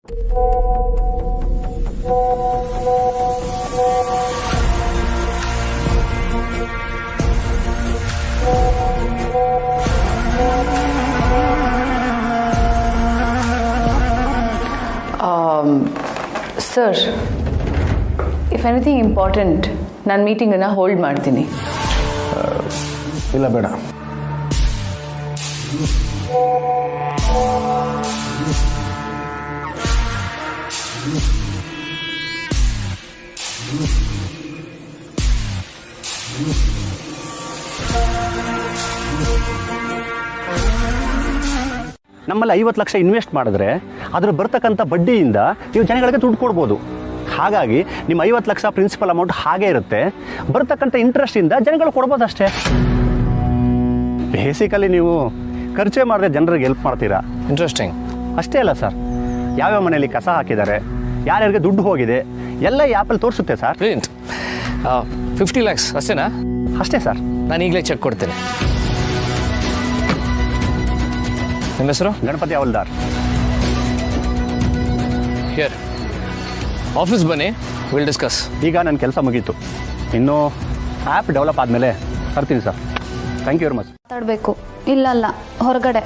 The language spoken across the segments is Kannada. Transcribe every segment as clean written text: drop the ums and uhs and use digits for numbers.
ಸರ್, ಇಫ್ ಎನಿಥಿಂಗ್ ಇಂಪಾರ್ಟೆಂಟ್ ನಾನು ಮೀಟಿಂಗನ್ನು ಹೋಲ್ಡ್ ಮಾಡ್ತೀನಿ. ಇಲ್ಲ, ಬೇಡ. ನಮ್ಮಲ್ಲಿ 50 ಲಕ್ಷ ಇನ್ವೆಸ್ಟ್ ಮಾಡಿದ್ರೆ ಅದ್ರ ಬರ್ತಕ್ಕಂಥ ಬಡ್ಡಿಯಿಂದ ನೀವು ಜನಗಳಿಗೆ ದುಡ್ಡು ಕೊಡ್ಬೋದು. ಹಾಗಾಗಿ ನಿಮ್ಮ 50 ಲಕ್ಷ ಪ್ರಿನ್ಸಿಪಲ್ ಅಮೌಂಟ್ ಹಾಗೇ ಇರುತ್ತೆ, ಬರ್ತಕ್ಕಂಥ ಇಂಟ್ರೆಸ್ಟಿಂದ ಜನಗಳು ಕೊಡ್ಬೋದು ಅಷ್ಟೇ. ಬೇಸಿಕಲಿ ನೀವು ಖರ್ಚೇ ಮಾಡಿದ್ರೆ ಜನರಿಗೆ ಹೆಲ್ಪ್ ಮಾಡ್ತೀರಾ. ಇಂಟ್ರೆಸ್ಟಿಂಗ್. ಅಷ್ಟೇ ಅಲ್ಲ ಸರ್, ಯಾವ್ಯಾವ ಮನೆಯಲ್ಲಿ ಕಸ ಹಾಕಿದ್ದಾರೆ, ಯಾರ್ಯಾರಿಗೆ ದುಡ್ಡು ಹೋಗಿದೆ ಎಲ್ಲ ಈ ಆ್ಯಪಲ್ಲಿ ತೋರಿಸುತ್ತೆ ಸರ್. 50 ಲ್ಯಾಕ್ಸ್ ಅಷ್ಟೇನಾ? ಅಷ್ಟೇ ಸರ್. ನಾನು ಈಗಲೇ ಚೆಕ್ ಕೊಡ್ತೇನೆ. ನಿಮ್ಮ ಹೆಸರು? ಗಣಪತಿ ಹವಲ್ದಾರ್. ಹಿಯರ್, ಆಫೀಸ್ ಬನ್ನಿ, ವಿಲ್ ಡಿಸ್ಕಸ್. ಈಗ ನನ್ನ ಕೆಲಸ ಮುಗೀತು, ಇನ್ನೂ ಆ್ಯಪ್ ಡೆವಲಪ್ ಆದಮೇಲೆ ಬರ್ತೀನಿ sir. Thank you very much. ಮಾತಾಡಬೇಕು. ಇಲ್ಲ, ಹೊರಗಡೆ.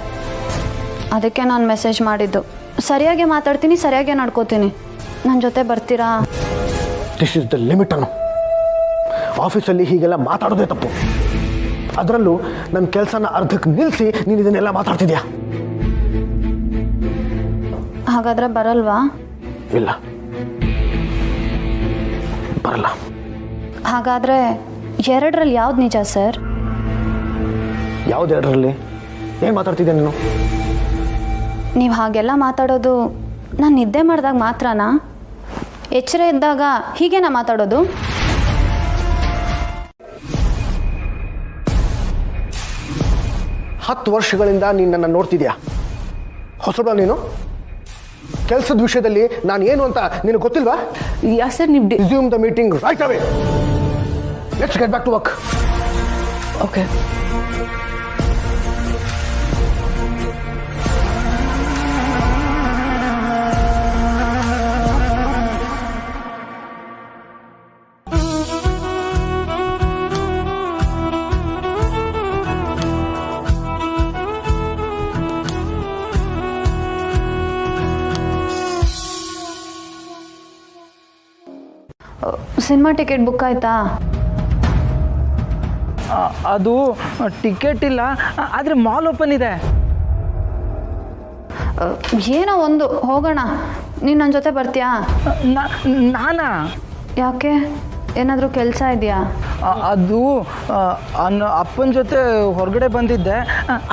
ಅದಕ್ಕೆ ನಾನು ಮೆಸೇಜ್ ಮಾಡಿದ್ದು. ಸರಿಯಾಗಿ ಮಾತಾಡ್ತೀನಿ, ಸರಿಯಾಗಿ ನಡ್ಕೋತೀನಿ. ನನ್ನ ಜೊತೆ ಬರ್ತೀರಾ? ದಿಸ್ ಇಸ್ ದ ಲಿಮಿಟ್ ಅನ್ನು. ಆಫೀಸಲ್ಲಿ ಹೀಗೆಲ್ಲ ಮಾತಾಡೋದೇ ತಪ್ಪು. ಅದರಲ್ಲೂ ನನ್ನ ಕೆಲಸನ ಅರ್ಧಕ್ಕೆ ನಿಲ್ಲಿಸಿ ನೀನು ಇದನ್ನೆಲ್ಲ ಮಾತಾಡ್ತಿದ್ಯಾ? ಹಾಗಾದ್ರೆ ಬರಲ್ವಾ? ಇಲ್ಲ, ಬರಲ್ಲ. ಹಾಗಾದ್ರೆ ಎರಡರಲ್ಲಿ ಯಾವ್ದು ನಿಜ ಸರ್? ಯಾವ್ದು ಎರಡರಲ್ಲಿ? ಏನು ಮಾತಾಡ್ತಿದ್ಯಾ ನೀನು? ನೀವು ಹಾಗೆಲ್ಲ ಮಾತಾಡೋದು ನಾನು ನಿದ್ದೆ ಮಾಡಿದಾಗ ಮಾತ್ರನಾ? ಎಚ್ಚರ ಇದ್ದಾಗ ಹೀಗೇನಾ ಮಾತಾಡೋದು? ಹತ್ತು ವರ್ಷಗಳಿಂದ ನೀನು ನನ್ನ ನೋಡ್ತಿದ್ಯಾ. ಹೊಸಬ ನೀನು. ಕೆಲಸದ ವಿಷಯದಲ್ಲಿ ನಾನು ಏನು ಅಂತ ನಿನಗೆ ಗೊತ್ತಿಲ್ವಾ? ಯಾ ಸರ್, ನೀವು resume the meeting right away. Let's get back to work. Okay. Cinema ticket book ಆಯ್ತಾ? ಅದು ಟಿಕೆಟ್ ಇಲ್ಲ, ಆದರೆ ಮಾಲ್ ಓಪನ್ ಇದೆ. ಏನೋ ಒಂದು ಹೋಗೋಣ. ನೀನು ನನ್ನ ಜೊತೆ ಬರ್ತೀಯಾ? ನಾನಾ? ಯಾಕೆ, ಏನಾದರೂ ಕೆಲಸ ಇದೆಯಾ? ಅದು ಅಪ್ಪನ ಜೊತೆ ಹೊರಗಡೆ ಬಂದಿದ್ದೆ,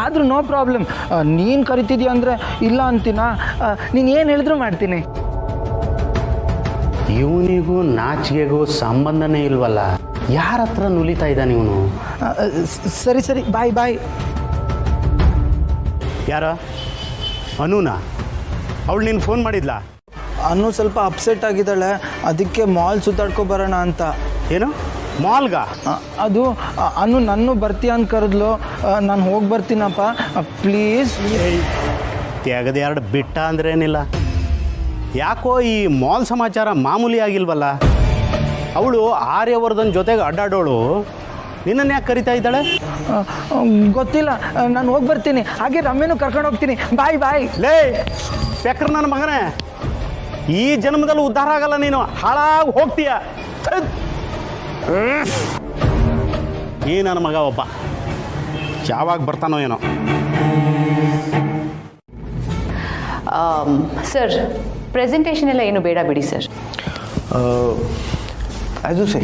ಆದರೂ ನೋ ಪ್ರಾಬ್ಲಮ್. ನೀನು ಕರಿತಿದ್ಯಾ ಅಂದರೆ ಇಲ್ಲ ಅಂತೀನ. ನೀನು ಏನು ಹೇಳಿದ್ರು ಮಾಡ್ತೀನಿ. ಇವನಿಗೂ ನಾಚಿಗೆಗೂ ಸಂಬಂಧನೇ ಇಲ್ವಲ್ಲ, ಯಾರ ಹತ್ರ ನುಲಿತಾ ಇದ್ದಾನೆ ಇವನು? ಸರಿ ಸರಿ, ಬಾಯ್ ಬಾಯ್. ಯಾರ? ಅನುನಾ? ಅವಳು ನೀನು ಫೋನ್ ಮಾಡಿದ್ಲಾ? ಅನು ಸ್ವಲ್ಪ ಅಪ್ಸೆಟ್ ಆಗಿದ್ದಾಳೆ, ಅದಕ್ಕೆ ಮಾಲ್ ಸುತ್ತಾಡ್ಕೊ ಬರೋಣ ಅಂತ. ಏನು ಮಾಲ್ಗ? ಅದು ಅನು ನನ್ನೂ ಬರ್ತೀಯ ಅಂತ ಕರೆದ್ಲು. ನಾನು ಹೋಗಿ ಬರ್ತೀನಪ್ಪ, ಪ್ಲೀಸ್. ತೆಗದೆ ಎರಡು ಬಿಟ್ಟ ಅಂದ್ರೇನಿಲ್ಲ. ಯಾಕೋ ಈ ಮಾಲ್ ಸಮಾಚಾರ ಮಾಮೂಲಿ ಆಗಿಲ್ವಲ್ಲ. ಅವಳು ಆರ್ಯವರ್ಧನ್ ಜೊತೆಗೆ ಅಡ್ಡಾಡೋಳು, ನಿನ್ನನ್ನು ಯಾಕೆ ಕರಿತಾ ಇದ್ದಾಳೆ? ಗೊತ್ತಿಲ್ಲ, ನಾನು ಹೋಗಿ ಬರ್ತೀನಿ. ಹಾಗೆ ರಮ್ಯನೂ ಕರ್ಕೊಂಡು ಹೋಗ್ತೀನಿ. ಬಾಯ್ ಬಾಯ್. ಲೇ ಪೆಕ್ರ ನನ್ನ ಮಗನೇ, ಈ ಜನ್ಮದಲ್ಲಿ ಉದ್ಧಾರ ಆಗಲ್ಲ, ನೀನು ಹಾಳಾಗಿ ಹೋಗ್ತೀಯ. ಈ ನನ್ನ ಮಗ ಒಬ್ಬ ಯಾವಾಗ ಬರ್ತಾನೋ ಏನೋ. ಸರ್, ಪ್ರೆಸೆಂಟೇಷನ್ ಎಲ್ಲ ಏನು ಬೇಡ ಬಿಡಿ ಸರ್. As you say.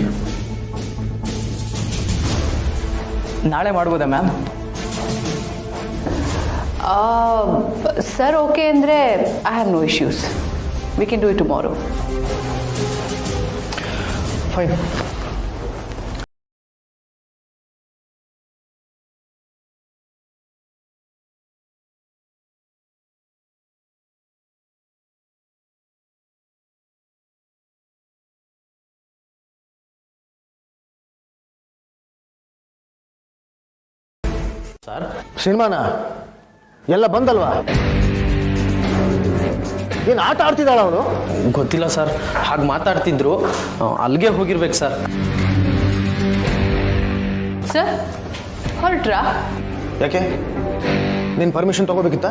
ನಾಳೆ ಮಾಡ್ಬೋದಾ ಮ್ಯಾಮ್? ಸರ್ ಓಕೆ ಅಂದರೆ I have no issues. We can do it tomorrow. Fine. Sir, ಸಿನಿಮಾನ ಎಲ್ಲ ಬಂದಲ್ವಾ? ಏನು ಆಟ ಆಡ್ತಿದ್ದಾಳ ಅವಳು? ಗೊತ್ತಿಲ್ಲ ಸರ್, ಹಾಗೆ ಮಾತಾಡ್ತಿದ್ರು, ಅಲ್ಲಿಗೆ ಹೋಗಿರ್ಬೇಕು ಸರ್. ಸರ್ ಹೊರಟ್ರಾ? ಯಾಕೆ ನೀನು ಪರ್ಮಿಷನ್ ತಗೋಬೇಕಿತ್ತ?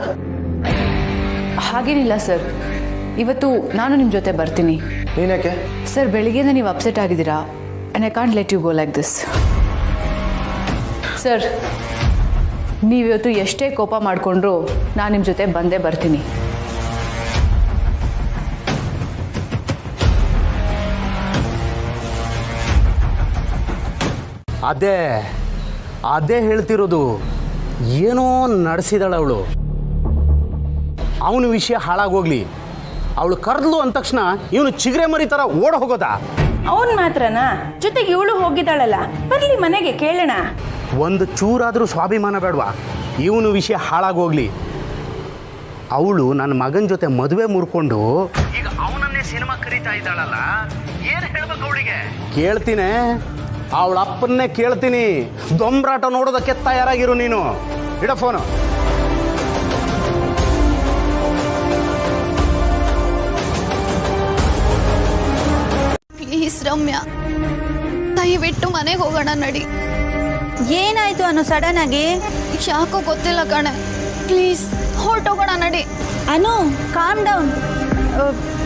ಹಾಗೇನಿಲ್ಲ ಸರ್, ಇವತ್ತು ನಾನು ನಿಮ್ಮ ಜೊತೆ ಬರ್ತೀನಿ. ನೀನ್ಯಾಕೆ? ಸರ್ ಬೆಳಿಗ್ಗೆಯಿಂದ ನೀವು ಅಪ್ಸೆಟ್ ಆಗಿದ್ದೀರಾ and I can't let you go like this. Sir ನೀವಿವತ್ತು ಎಷ್ಟೇ ಕೋಪ ಮಾಡಿಕೊಂಡ್ರೂ ನಾನು ನಿಮ್ಮ ಜೊತೆ ಬಂದೇ ಬರ್ತೀನಿ. ಅದೇ ಹೇಳ್ತಿರೋದು. ಏನೋ ನಡೆಸಿದಾಳ ಅವಳು. ಅವನ ವಿಷಯ ಹಾಳಾಗೋಗ್ಲಿ, ಅವಳು ಕರೆದ್ಲು ಅಂದ ತಕ್ಷಣ ಇವನು ಚಿಗರೆ ಮರಿ ಥರ ಓಡ ಹೋಗೋದಾ? ಅವನ್ ಮಾತ್ರನಾ, ಜೊತೆಗೆ ಇವಳು ಹೋಗಿದ್ದಾಳಲ್ಲ, ಬರ್ಲಿ ಮನೆಗೆ ಕೇಳೋಣ. ಒಂದು ಚೂರಾದರೂ ಸ್ವಾಭಿಮಾನ ಬೇಡವಾ? ಇವನು ವಿಷಯ ಹಾಳಾಗೋಗ್ಲಿ. ಅವಳು ನನ್ನ ಮಗನ ಜೊತೆ ಮದುವೆ ಮುರ್ಕೊಂಡು ಈಗ ಅವನನ್ನೇ ಸಿನಿಮಾ ಕರೀತಾ ಇದ್ದಾಳಲ್ಲ, ಏನು ಹೇಳ್ಬೇಕು ಅವಳಿಗೆ? ಕೇಳ್ತೀನಿ, ಅವಳ ಅಪ್ಪನ್ನೇ ಕೇಳ್ತೀನಿ. ದೊಂಬ್ರಾಟ ನೋಡೋದಕ್ಕೆ ತಯಾರಾಗಿರು ನೀನು. ಇಡ ಫೋನು. ಪ್ಲೀಸ್ ರಮ್ಯಾ, ದಯವಿಟ್ಟು ಮನೆಗೆ ಹೋಗೋಣ ನಡಿ. ಏನಾಯ್ತು ಅನು ಸಡನ್ ಆಗಿ? ಯಾಕೋ ಗೊತ್ತಿಲ್ಲ ಕಣೆ, ಪ್ಲೀಸ್ ಹೊರಟೋಗೋಣ ನಡಿ. ಅನು ಕಾಮ್ ಡೌನ್.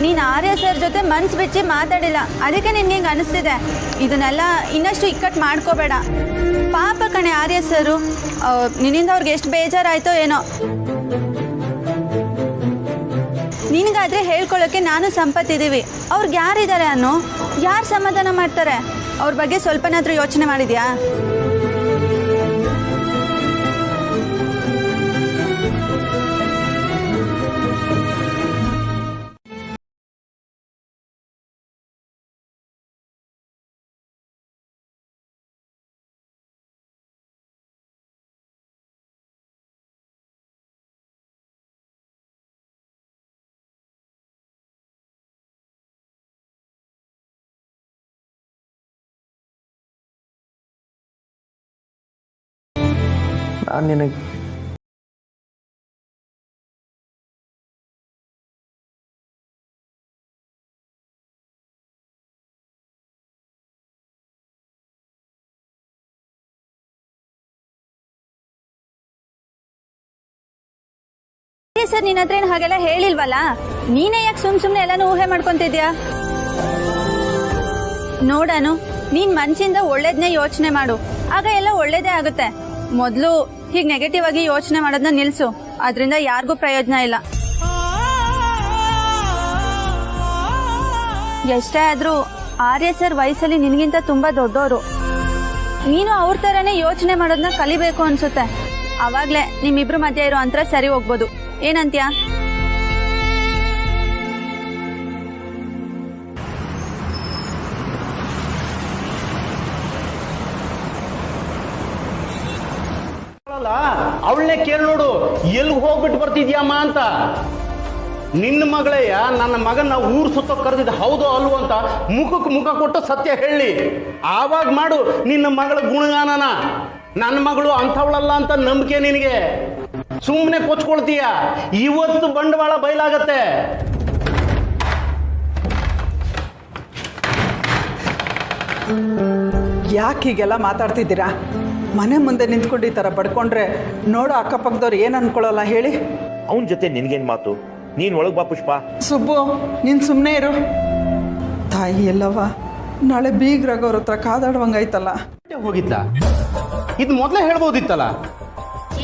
ನೀನು ಆರ್ಯ ಸರ್ ಜೊತೆ ಮನ್ಸು ಬಿಚ್ಚಿ ಮಾತಾಡಿಲ್ಲ, ಅದಕ್ಕೆ ನಿನ್ಗೆ ಹಿಂಗೆ ಅನಿಸ್ತಿದೆ. ಇದನ್ನೆಲ್ಲ ಇನ್ನಷ್ಟು ಇಕ್ಕಟ್ಟು ಮಾಡ್ಕೋಬೇಡ. ಪಾಪ ಕಣೆ ಆರ್ಯ ಸರು, ನಿನ್ನಿಂದ ಅವ್ರಿಗೆ ಎಷ್ಟು ಬೇಜಾರಾಯ್ತೋ ಏನೋ. ನಿನಗಾದ್ರೆ ಹೇಳ್ಕೊಳ್ಳೋಕ್ಕೆ ನಾನು ಸಂಪತ್ತಿದ್ದೀವಿ, ಅವ್ರಿಗೆ ಯಾರಿದ್ದಾರೆ ಅನ್ನು? ಯಾರು ಸಮಾಧಾನ ಮಾಡ್ತಾರೆ? ಅವ್ರ ಬಗ್ಗೆ ಸ್ವಲ್ಪನಾದ್ರೂ ಯೋಚನೆ ಮಾಡಿದ್ಯಾ? ನಾನು ನಿನಗೆ ಸರ್ ನಿನ್ನ ಹತ್ರ ಏನು ಹಾಗೆಲ್ಲ ಹೇಳಿಲ್ವಲ್ಲ? ನೀನೇ ಯಾಕೆ ಸುಮ್ಮನೆ ಎಲ್ಲಾನು ಊಹೆ ಮಾಡ್ಕೊಂತಿದ್ಯಾ? ನೋಡನು, ನೀನ್ ಮನ್ಸಿಂದ ಒಳ್ಳೇದನ್ನೇ ಯೋಚನೆ ಮಾಡು, ಆಗ ಎಲ್ಲ ಒಳ್ಳೇದೇ ಆಗುತ್ತೆ. ಮೊದಲು ಹೀಗೆ ನೆಗೆಟಿವ್ ಆಗಿ ಯೋಚನೆ ಮಾಡೋದನ್ನ ನಿಲ್ಸು, ಅದರಿಂದ ಯಾರಿಗೂ ಪ್ರಯೋಜನ ಇಲ್ಲ. ಎಷ್ಟೇ ಆದ್ರೂ ಆರ್ಯ ಸರ್ ವಯಸ್ಸಲ್ಲಿ ನಿನ್ಗಿಂತ ತುಂಬಾ ದೊಡ್ಡವರು. ನೀನು ಅವ್ರ ತರನೇ ಯೋಚನೆ ಮಾಡೋದನ್ನ ಕಲಿಬೇಕು ಅನ್ಸುತ್ತೆ. ಅವಾಗ್ಲೇ ನಿಮ್ಮಿಬ್ರು ಮಧ್ಯೆ ಇರೋ ಅಂತರ ಸರಿ ಹೋಗ್ಬೋದು. ಏನಂತ್ಯ? ಅವಳನ್ನೇ ಕೇಳಿ ನೋಡು, ಎಲ್ಲಿಗೆ ಹೋಗ್ಬಿಟ್ಟು ಬರ್ತಿದ್ಯಮ್ಮ ಅಂತ. ನಿನ್ನ ಮಗಳಯ್ಯ ನನ್ನ ಮಗನ ಊರು ಸುತ್ತ ಕರೆದಿದ್ದ ಹೌದೋ ಅಲ್ವೋ ಅಂತ ಮುಖಕ್ಕೆ ಮುಖ ಕೊಟ್ಟು ಸತ್ಯ ಹೇಳಿ. ಆವಾಗ ಮಾಡು ನಿನ್ನ ಮಗಳ ಗುಣಗಾನನ. ನನ್ನ ಮಗಳು ಅಂಥವಳಲ್ಲ ಅಂತ ನಂಬಿಕೆ ನಿನಗೆ. ಸುಮ್ಮನೆ ಕೊಚ್ಕೊಳ್ತೀಯ, ಇವತ್ತು ಬಂಡವಾಳ ಬಯಲಾಗತ್ತೆ. ಯಾಕೆ ಹೀಗೆಲ್ಲ ಮಾತಾಡ್ತಿದ್ದೀರಾ? ಮನೆ ಮುಂದೆ ನಿಂತ್ಕೊಂಡು ಈ ಥರ ಬಡ್ಕೊಂಡ್ರೆ ನೋಡೋ ಅಕ್ಕಪಕ್ಕದವ್ರು ಏನು ಅನ್ಕೊಳ್ಳಲ್ಲ ಹೇಳಿ? ಅವನ ಜೊತೆ ನಿನ್ಗೇನು ಮಾತು? ನೀನು ಒಳಗೆ ಬಾ ಪುಷ್ಪ. ಸುಬ್ಬು, ನೀನು ಸುಮ್ಮನೆ ಇರು. ತಾಯಿ ಎಲ್ಲವ ನಾಳೆ ಬೀಗ್ರಾಗವ್ರ ಹತ್ರ ಕಾದಾಡುವಂಗಾಯ್ತಲ್ಲ. ಹೋಗಿದ್ದ ಇದು ಮೊದಲೇ ಹೇಳ್ಬೋದಿತ್ತಲ್ಲ.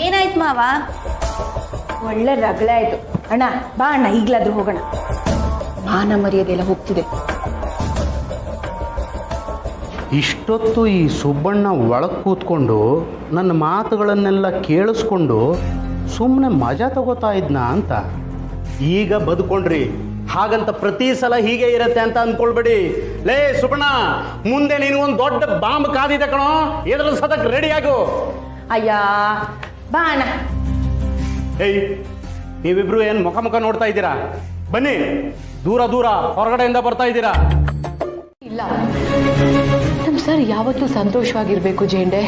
ಏನಾಯ್ತು ಮಾವ? ಒಳ್ಳೆ ರಗಳೆ ಆಯ್ತು. ಅಣ್ಣ ಬಾ ಅಣ್ಣ, ಈಗ್ಲಾದ್ರೂ ಹೋಗೋಣ. ಮಾನ ಮರ್ಯಾದೆಲ್ಲ ಹೋಗ್ತಿದೆ. ಇಷ್ಟೊತ್ತು ಈ ಸುಬ್ಬಣ್ಣ ಒಳಗೆ ಕೂತ್ಕೊಂಡು ನನ್ನ ಮಾತುಗಳನ್ನೆಲ್ಲ ಕೇಳಿಸ್ಕೊಂಡು ಸುಮ್ಮನೆ ಮಜಾ ತಗೋತಾ ಇದ್ನ ಅಂತ. ಈಗ ಬದುಕೊಂಡ್ರಿ, ಹಾಗಂತ ಪ್ರತಿ ಸಲ ಹೀಗೆ ಇರತ್ತೆ ಅಂತ ಅಂದ್ಕೊಳ್ಬೇಡಿ. ಲೇ ಸುಬ್ಬಣ್ಣ, ಮುಂದೆ ನೀನು ದೊಡ್ಡ ಬಾಂಬ್ ಕಾದಿದೆ ಕಣೋ, ಎದುರು ಸದಕ್ಕೆ ರೆಡಿ ಆಗು. ಅಯ್ಯ ಬಾ ಅಣ್ಣ. ಏಯ್, ನೀವಿಬ್ರು ಏನು ಮುಖ ಮುಖ ನೋಡ್ತಾ ಇದ್ದೀರಾ? ಬನ್ನಿ, ದೂರ ದೂರ ಹೊರಗಡೆಯಿಂದ ಬರ್ತಾ ಇದ್ದೀರಾ. ಇಲ್ಲ, ನಮ್ಮ ಸರ್ ಯಾವತ್ತೂ ಸಂತೋಷವಾಗಿರ್ಬೇಕು ಜೇಂಡೆ.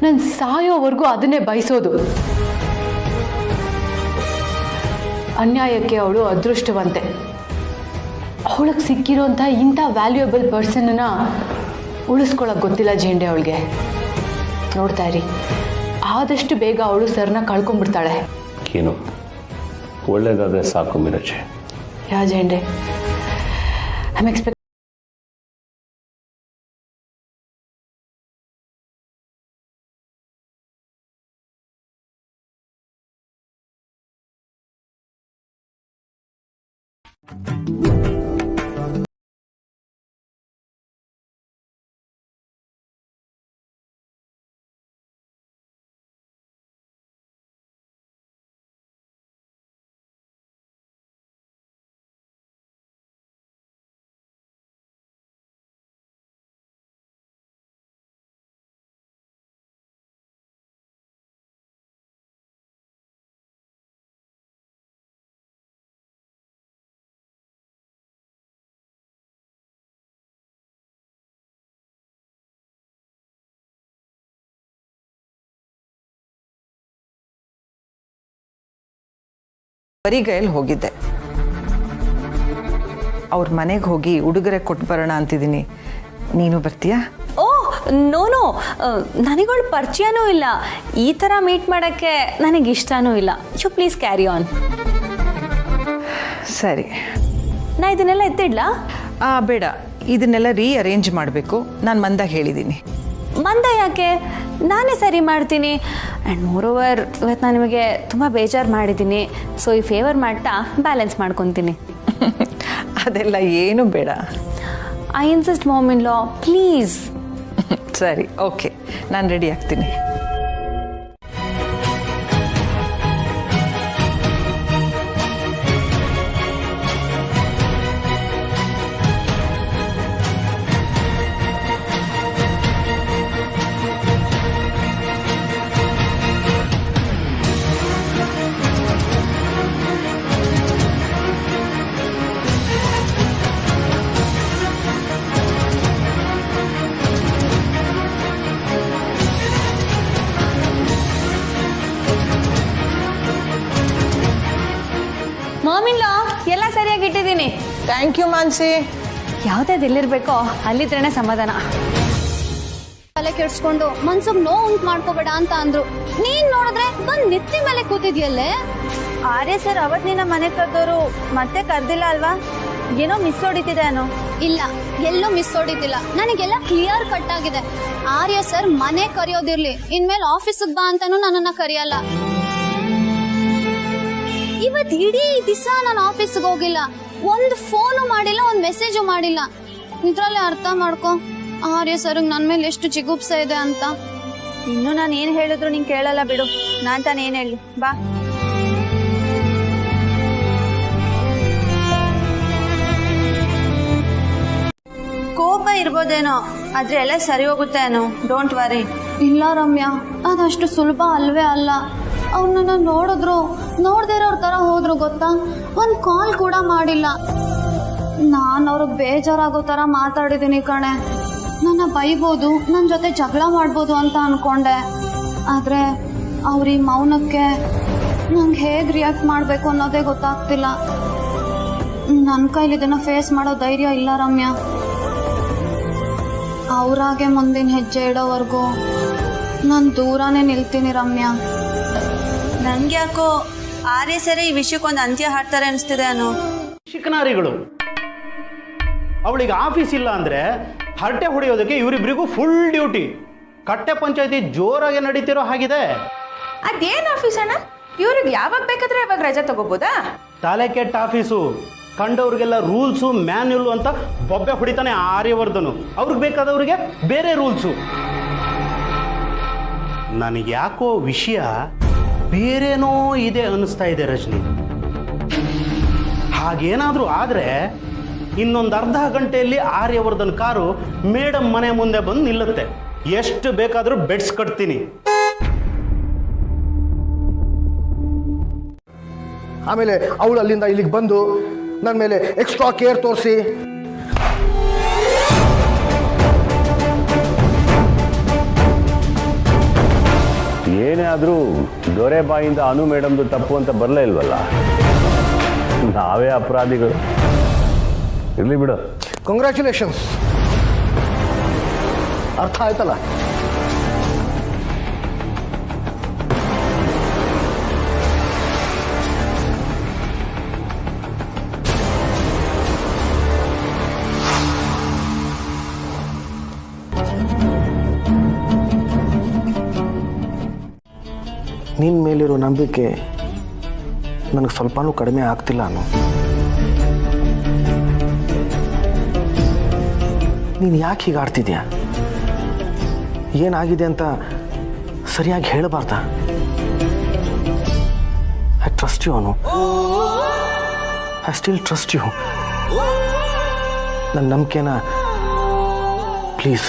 ನಾನು ಸಾಯೋವರೆಗೂ ಅದನ್ನೇ ಬಯಸೋದು. ಅನ್ಯಾಯಕ್ಕೆ ಅವಳು ಅದೃಷ್ಟವಂತೆ. ಅವಳಿಗೆ ಸಿಕ್ಕಿರೋಂಥ ಇಂಥ ವ್ಯಾಲ್ಯೂಯಬಲ್ ಪರ್ಸನ್ನ ಉಳಿಸ್ಕೊಳಕ್ಕೆ ಗೊತ್ತಿಲ್ಲ ಜೇಂಡೆ ಅವಳಿಗೆ. ನೋಡ್ತಾ ಇರಿ, ಆದಷ್ಟು ಬೇಗ ಅವಳು ಸರ್ನ ಕಳ್ಕೊಂಡ್ಬಿಡ್ತಾಳೆ. ಏನು ಒಳ್ಳೇದಾದರೆ ಸಾಕು ಮಿರಜೆ. ಯಾ ಜೇಂಡೆ, ಐ ಎಕ್ಸ್ಪೆಕ್ಟ್. ಬರಿಗೈಯಲ್ಲಿ ಹೋಗಿದ್ದೆ. ಅವ್ರ ಮನೆಗೆ ಹೋಗಿ ಉಡುಗೊರೆ ಕೊಟ್ಟು ಬರೋಣ ಅಂತಿದ್ದೀನಿ. ನೀನು ಬರ್ತೀಯಾ? ಓ ನೋ, ನನಗಳು ಪರಿಚಯನೂ ಇಲ್ಲ. ಈ ಥರ ಮೀಟ್ ಮಾಡೋಕ್ಕೆ ನನಗೆ ಇಷ್ಟನೂ ಇಲ್ಲ. You please carry on. ಸರಿ, ನಾ ಇದನ್ನೆಲ್ಲ ಎತ್ತಿಡ್ಲಾ? ಬೇಡ, ಇದನ್ನೆಲ್ಲ ರೀಅರೇಂಜ್ ಮಾಡಬೇಕು. ನಾನು ಮಂದಾಗ ಹೇಳಿದ್ದೀನಿ. ಮಂದ ಯಾಕೆ? ನಾನೇ ಸರಿ ಮಾಡ್ತೀನಿ. ಆ್ಯಂಡ್ ಮೋರೋವರ್ ಇವತ್ತು ನಾನು ನಿಮಗೆ ತುಂಬ ಬೇಜಾರು ಮಾಡಿದ್ದೀನಿ. ಸೊ ಈ ಫೇವರ್ ಮಾಡ್ತಾ ಬ್ಯಾಲೆನ್ಸ್ ಮಾಡ್ಕೊತೀನಿ. ಅದೆಲ್ಲ ಏನು ಬೇಡ. I insist mom in law, please. ಸರಿ, ಓಕೆ, ನಾನು ರೆಡಿ ಆಗ್ತೀನಿ. ಮಾಮ್ ಇನ್ ಲಾ, ಎಲ್ಲ ಸರಿಯಾಗಿ ಇಟ್ಟಿದ್ದೀನಿ. Thank you Mansi. ಯಾವುದಾದ್ರು ಎಲ್ಲಿರ್ಬೇಕೋ ಅಲ್ಲಿದ್ರೇನೆ ಸಮಾಧಾನ. ತಲೆ ಕೆಡ್ಸ್ಕೊಂಡು ಮನ್ಸಿಗೆ ನೋವು ಉಂಟು ಮಾಡ್ಕೋಬೇಡ ಅಂತ ಅಂದ್ರು. ನೀನ್ ನೋಡಿದ್ರೆ ಬಂದ್ ನಿತ್ತಿ ಮೇಲೆ ಕೂತಿದ್ಯಲ್ಲೇ. ಆರ್ಯ ಸರ್ ಅವತ್ತು ನಿನ್ನ ಮನೆ ಕರೆದವರು ಮತ್ತೆ ಕರ್ದಿಲ್ಲ ಅಲ್ವಾ? ಏನೋ ಮಿಸ್ ಹೊಡಿತಿದೆ ಅನ್ನೋ. ಇಲ್ಲ, ಎಲ್ಲೂ ಮಿಸ್ ಹೊಡಿತಿಲ್ಲ. ನನಗೆಲ್ಲ ಕ್ಲಿಯರ್ ಕಟ್ ಆಗಿದೆ. ಆರ್ಯ ಸರ್ ಮನೆ ಕರೆಯೋದಿರ್ಲಿ, ಇನ್ಮೇಲೆ ಆಫೀಸಿಗೆ ಬಾ ಅಂತಾನು ನನ್ನನ್ನ ಕರೆಯಲ್ಲ. ಇವತ್ ಇಡೀ ದಿವಸ ನಾನು ಆಫೀಸ್ಗೆ ಹೋಗಿಲ್ಲ. ಒಂದು ಫೋನು ಮಾಡಿಲ್ಲ, ಒಂದು ಮೆಸೇಜು ಮಾಡಿಲ್ಲ. ಇದ್ರಲ್ಲೇ ಅರ್ಥ ಮಾಡ್ಕೊ ಆರ್ಯ ಸರ್ ನನ್ನ ಮೇಲೆ ಎಷ್ಟು ಜಿಗುಪ್ಸೆ ಇದೆ ಅಂತ. ಇನ್ನು ನಾನು ಏನು ಹೇಳಿದ್ರು ನೀನ್ ಕೇಳಲ್ಲ ಬಿಡು. ನಾನ್ ತಾನೇ ಏನ್ ಹೇಳಿ, ಬಾ. ಕೋಪ ಇರ್ಬೋದೇನೋ, ಆದ್ರೆ ಎಲ್ಲ ಸರಿ ಹೋಗುತ್ತೆ ಏನೋ. Don't worry. ಇಲ್ಲ ರಮ್ಯಾ, ಅದಷ್ಟು ಸುಲಭ ಅಲ್ವೇ ಅಲ್ಲ. ಅವ್ರನ್ನ ನೋಡಿದ್ರು ನೋಡ್ದೇ ಇರೋರ್ ತರ ಹೋದ್ರು ಗೊತ್ತಾ. ಒಂದ್ ಕಾಲ್ ಕೂಡ ಮಾಡಿಲ್ಲ. ನಾನು ಅವ್ರಿಗೆ ಬೇಜಾರಾಗೋ ತರ ಮಾತಾಡಿದೀನಿ ಕಣೆ. ನನ್ನ ಬೈಬೋದು, ನನ್ನ ಜೊತೆ ಜಗಳ ಮಾಡ್ಬೋದು ಅಂತ ಅನ್ಕೊಂಡೆ. ಆದ್ರೆ ಅವ್ರ ಈ ಮೌನಕ್ಕೆ ನಂಗೆ ಹೇಗೆ ರಿಯಾಕ್ಟ್ ಮಾಡಬೇಕು ಅನ್ನೋದೇ ಗೊತ್ತಾಗ್ತಿಲ್ಲ. ನನ್ನ ಕೈಲಿ ಇದನ್ನ ಫೇಸ್ ಮಾಡೋ ಧೈರ್ಯ ಇಲ್ಲ ರಮ್ಯಾ. ಅವರಾಗೆ ಮುಂದಿನ ಹೆಜ್ಜೆ ಇಡೋವರೆಗೂ ನಾನು ದೂರನೇ ನಿಲ್ತೀನಿ ರಮ್ಯಾ. ನನ್ಗೆ ಯಾಕೋ ಆರ್ಯ ಸರಿ ಈ ವಿಷಯಕ್ಕೊಂದು ಅಂತ್ಯ ಹಾಡ್ತಾರೆ ಅನಿಸ್ತಿದೆ ಅನ್ನೋ. ಶಿಕನಾರಿಗಳು, ಅವಳಿಗೆ ಆಫೀಸ್ ಇಲ್ಲ ಅಂದ್ರೆ ಹರಟೆ ಹೊಡೆಯೋದಕ್ಕೆ ಇವರಿಬ್ಬರಿಗೂ ಫುಲ್ ಡ್ಯೂಟಿ. ಕಟ್ಟೆ ಪಂಚಾಯತಿ ಜೋರಾಗಿ ನಡೀತಿರೋ ಹಾಗಿದೆ. ಅದೇನು ಆಫೀಸ್ ಅಣ್ಣ? ಇವ್ರಿಗೆ ಯಾವಾಗ ಬೇಕಾದ್ರೆ ಯಾವಾಗ ರಜಾ ತಗೋಬೋದಾ? ತಲೆ ಕೆಟ್ಟ ಆಫೀಸು. ಕಂಡವ್ರಿಗೆಲ್ಲ ರೂಲ್ಸು ಮ್ಯಾನ್ಯುಲ್ ಅಂತ ಬೊಬ್ಬೆ ಹೊಡಿತಾನೆ ಆರ್ಯವರ್ಧನು. ಅವ್ರಿಗೆ ಬೇಕಾದವ್ರಿಗೆ ಬೇರೆ ರೂಲ್ಸು. ನನಗೆ ಯಾಕೋ ವಿಷಯ ಬೇರೇನೋ ಇದೆ ಅನ್ನಿಸ್ತಾ ಇದೆ ರಜನಿ. ಹಾಗೇನಾದರೂ ಆದರೆ ಇನ್ನೊಂದು ಅರ್ಧ ಗಂಟೆಯಲ್ಲಿ ಆರ್ಯವರ್ಧನ್ ಕಾರು ಮೇಡಮ್ ಮನೆ ಮುಂದೆ ಬಂದು ನಿಲ್ಲುತ್ತೆ. ಎಷ್ಟು ಬೇಕಾದರೂ ಬೆಡ್ಸ್ ಕಟ್ತೀನಿ. ಆಮೇಲೆ ಅವಳು ಅಲ್ಲಿಂದ ಇಲ್ಲಿಗೆ ಬಂದು ನನ್ನ ಮೇಲೆ ಎಕ್ಸ್ಟ್ರಾ ಕೇರ್ ತೋರಿಸಿ ಏನೇ ಆದರೂ ದೊರೆ ಬಾಯಿಂದ ಅನು ಮೇಡಮ್ದು ತಪ್ಪು ಅಂತ ಬರಲೇ ಇಲ್ವಲ್ಲ. ನಾವೇ ಅಪರಾಧಿಗಳು. ಇರಲಿ ಬಿಡು. ಕಂಗ್ರ್ಯಾಚುಲೇಷನ್ಸ್. ಅರ್ಥ ಆಯ್ತಲ್ಲ? ನಿನ್ನ ಮೇಲಿರೋ ನಂಬಿಕೆ ನನಗೆ ಸ್ವಲ್ಪನೂ ಕಡಿಮೆ ಆಗ್ತಿಲ್ಲ ಅನ್ನೋ. ನೀನು ಯಾಕೆ ಹೀಗೆ ಆಡ್ತಿದ್ಯಾ? ಏನಾಗಿದೆ ಅಂತ ಸರಿಯಾಗಿ ಹೇಳಬಾರ್ದಾ? I trust you Anu. I still trust you. ನನ್ನ ನಂಬಿಕೆನ ಪ್ಲೀಸ್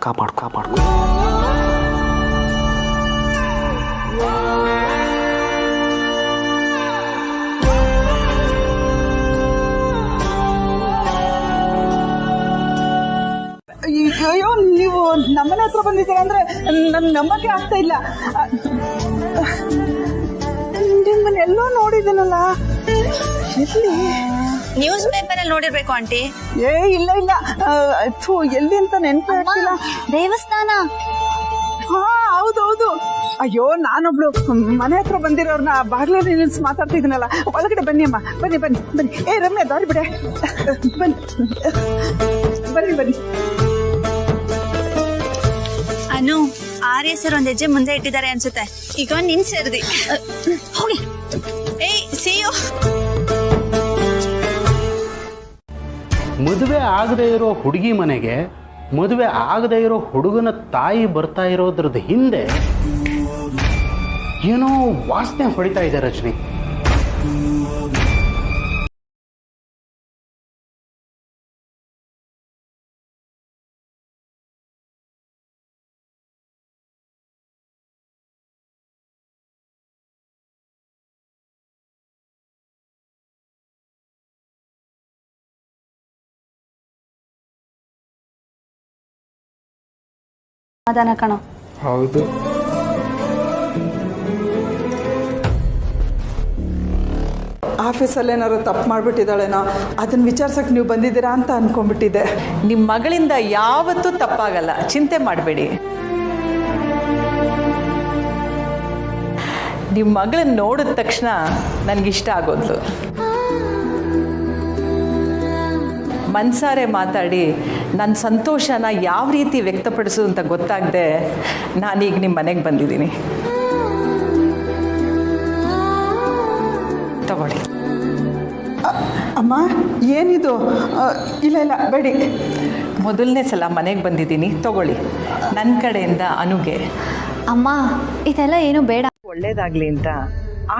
ಕಾಪಾಡ್ಕೊ. ಅಯ್ಯೋ, ನೀವು ನಮ್ಮನೆ ಹತ್ರ ಬಂದಿದ್ದೀರಾ ಅಂದ್ರೆ ನನ್ ನಂಬಕ್ಕೆ ಆಗ್ತಾ ಇಲ್ಲ. ನಿಮ್ಮನ್ನೆಲ್ಲೋ ನೋಡಿದ್ದೀನಲ್ಲ. ಎಲ್ಲಿ? ನ್ಯೂಸ್ ಪೇಪರ್ ಅಲ್ಲಿ ನೋಡಿರ್ಬೇಕು ಆಂಟಿ. ಇಲ್ಲ ಎಲ್ಲಿ ಅಂತ ನೆನಪೇ ಆಗ್ತಿಲ್ಲ. ದೇವಸ್ಥಾನ. ಹಾ, ಹೌದೌದು. ಅಯ್ಯೋ, ನಾನೊಬ್ಳು ಮನೆ ಹತ್ರ ಬಂದಿರೋರ್ನ ಬಾಗ್ಲಲ್ಲಿ ನಿಲ್ಸಿ ಮಾತಾಡ್ತಿದ್ದೀನಲ್ಲ. ಒಳಗಡೆ ಬನ್ನಿ ಅಮ್ಮ, ಬನ್ನಿ. ಏ ರಮ್ಯಾ, ದಾರಿ ಬಿಡೆ. ಬನ್ನಿ. ಅನು, ಆರ್ಯ ಸರ್ ಒಂದ್ ಹೆಜ್ಜೆ ಮುಂದೆ ಇಟ್ಟಿದ್ದಾರೆ ಅನ್ಸುತ್ತೆ. ಈಗ ನಿನ್ ಸೇರ್ದಿ. ಹೋಗಿ. ಏಯ್, see you. ಮದುವೆ ಆಗದೆ ಇರೋ ಹುಡುಗಿ ಮನೆಗೆ ಮದುವೆ ಆಗದೆ ಇರೋ ಹುಡುಗನ ತಾಯಿ ಬರ್ತಾ ಇರೋದ್ರದ್ದು ಹಿಂದೆ ಏನೋ ವಾಸನೆ ಹೊಡಿತಾ ಇದೆ ರಜನಿ. ಸಮಾಧಾನ ಕಣೋ. ಹೌದು. ಆಫೀಸಲ್ಲಿ ಏನಾದ್ರು ತಪ್ಪು ಮಾಡಿಬಿಟ್ಟಿದ್ದಾಳೇನೋ, ಅದನ್ನು ವಿಚಾರಿಸಕ್ಕೆ ನೀವು ಬಂದಿದ್ದೀರಾ ಅಂತ ಅಂದ್ಕೊಂಡ್ಬಿಟ್ಟಿದ್ದೆ. ನಿಮ್ಮ ಮಗಳಿಂದ ಯಾವತ್ತೂ ತಪ್ಪಾಗಲ್ಲ, ಚಿಂತೆ ಮಾಡಬೇಡಿ. ನಿಮ್ಮ ಮಗಳನ್ನ ನೋಡಿದ ತಕ್ಷಣ ನನಗಿಷ್ಟ ಆಗೋದ್ಲು. ಮನ್ಸಾರೆ ಮಾತಾಡಿ ನನ್ನ ಸಂತೋಷನ ಯಾವ ರೀತಿ ವ್ಯಕ್ತಪಡಿಸೋದು ಅಂತ ಗೊತ್ತಾಗದೆ ನಾನೀಗ ನಿಮ್ಮ ಮನೆಗೆ ಬಂದಿದ್ದೀನಿ. ತಗೊಳ್ಳಿ. ಅಮ್ಮ, ಏನಿದು? ಇಲ್ಲ ಬೇಡಿ. ಮೊದಲನೇ ಸಲ ಮನೆಗೆ ಬಂದಿದ್ದೀನಿ, ತಗೊಳ್ಳಿ. ನನ್ನ ಕಡೆಯಿಂದ ಅನುಗೆ. ಅಮ್ಮ, ಇದೆಲ್ಲ ಏನು ಬೇಡ. ಒಳ್ಳೇದಾಗ್ಲಿ ಅಂತ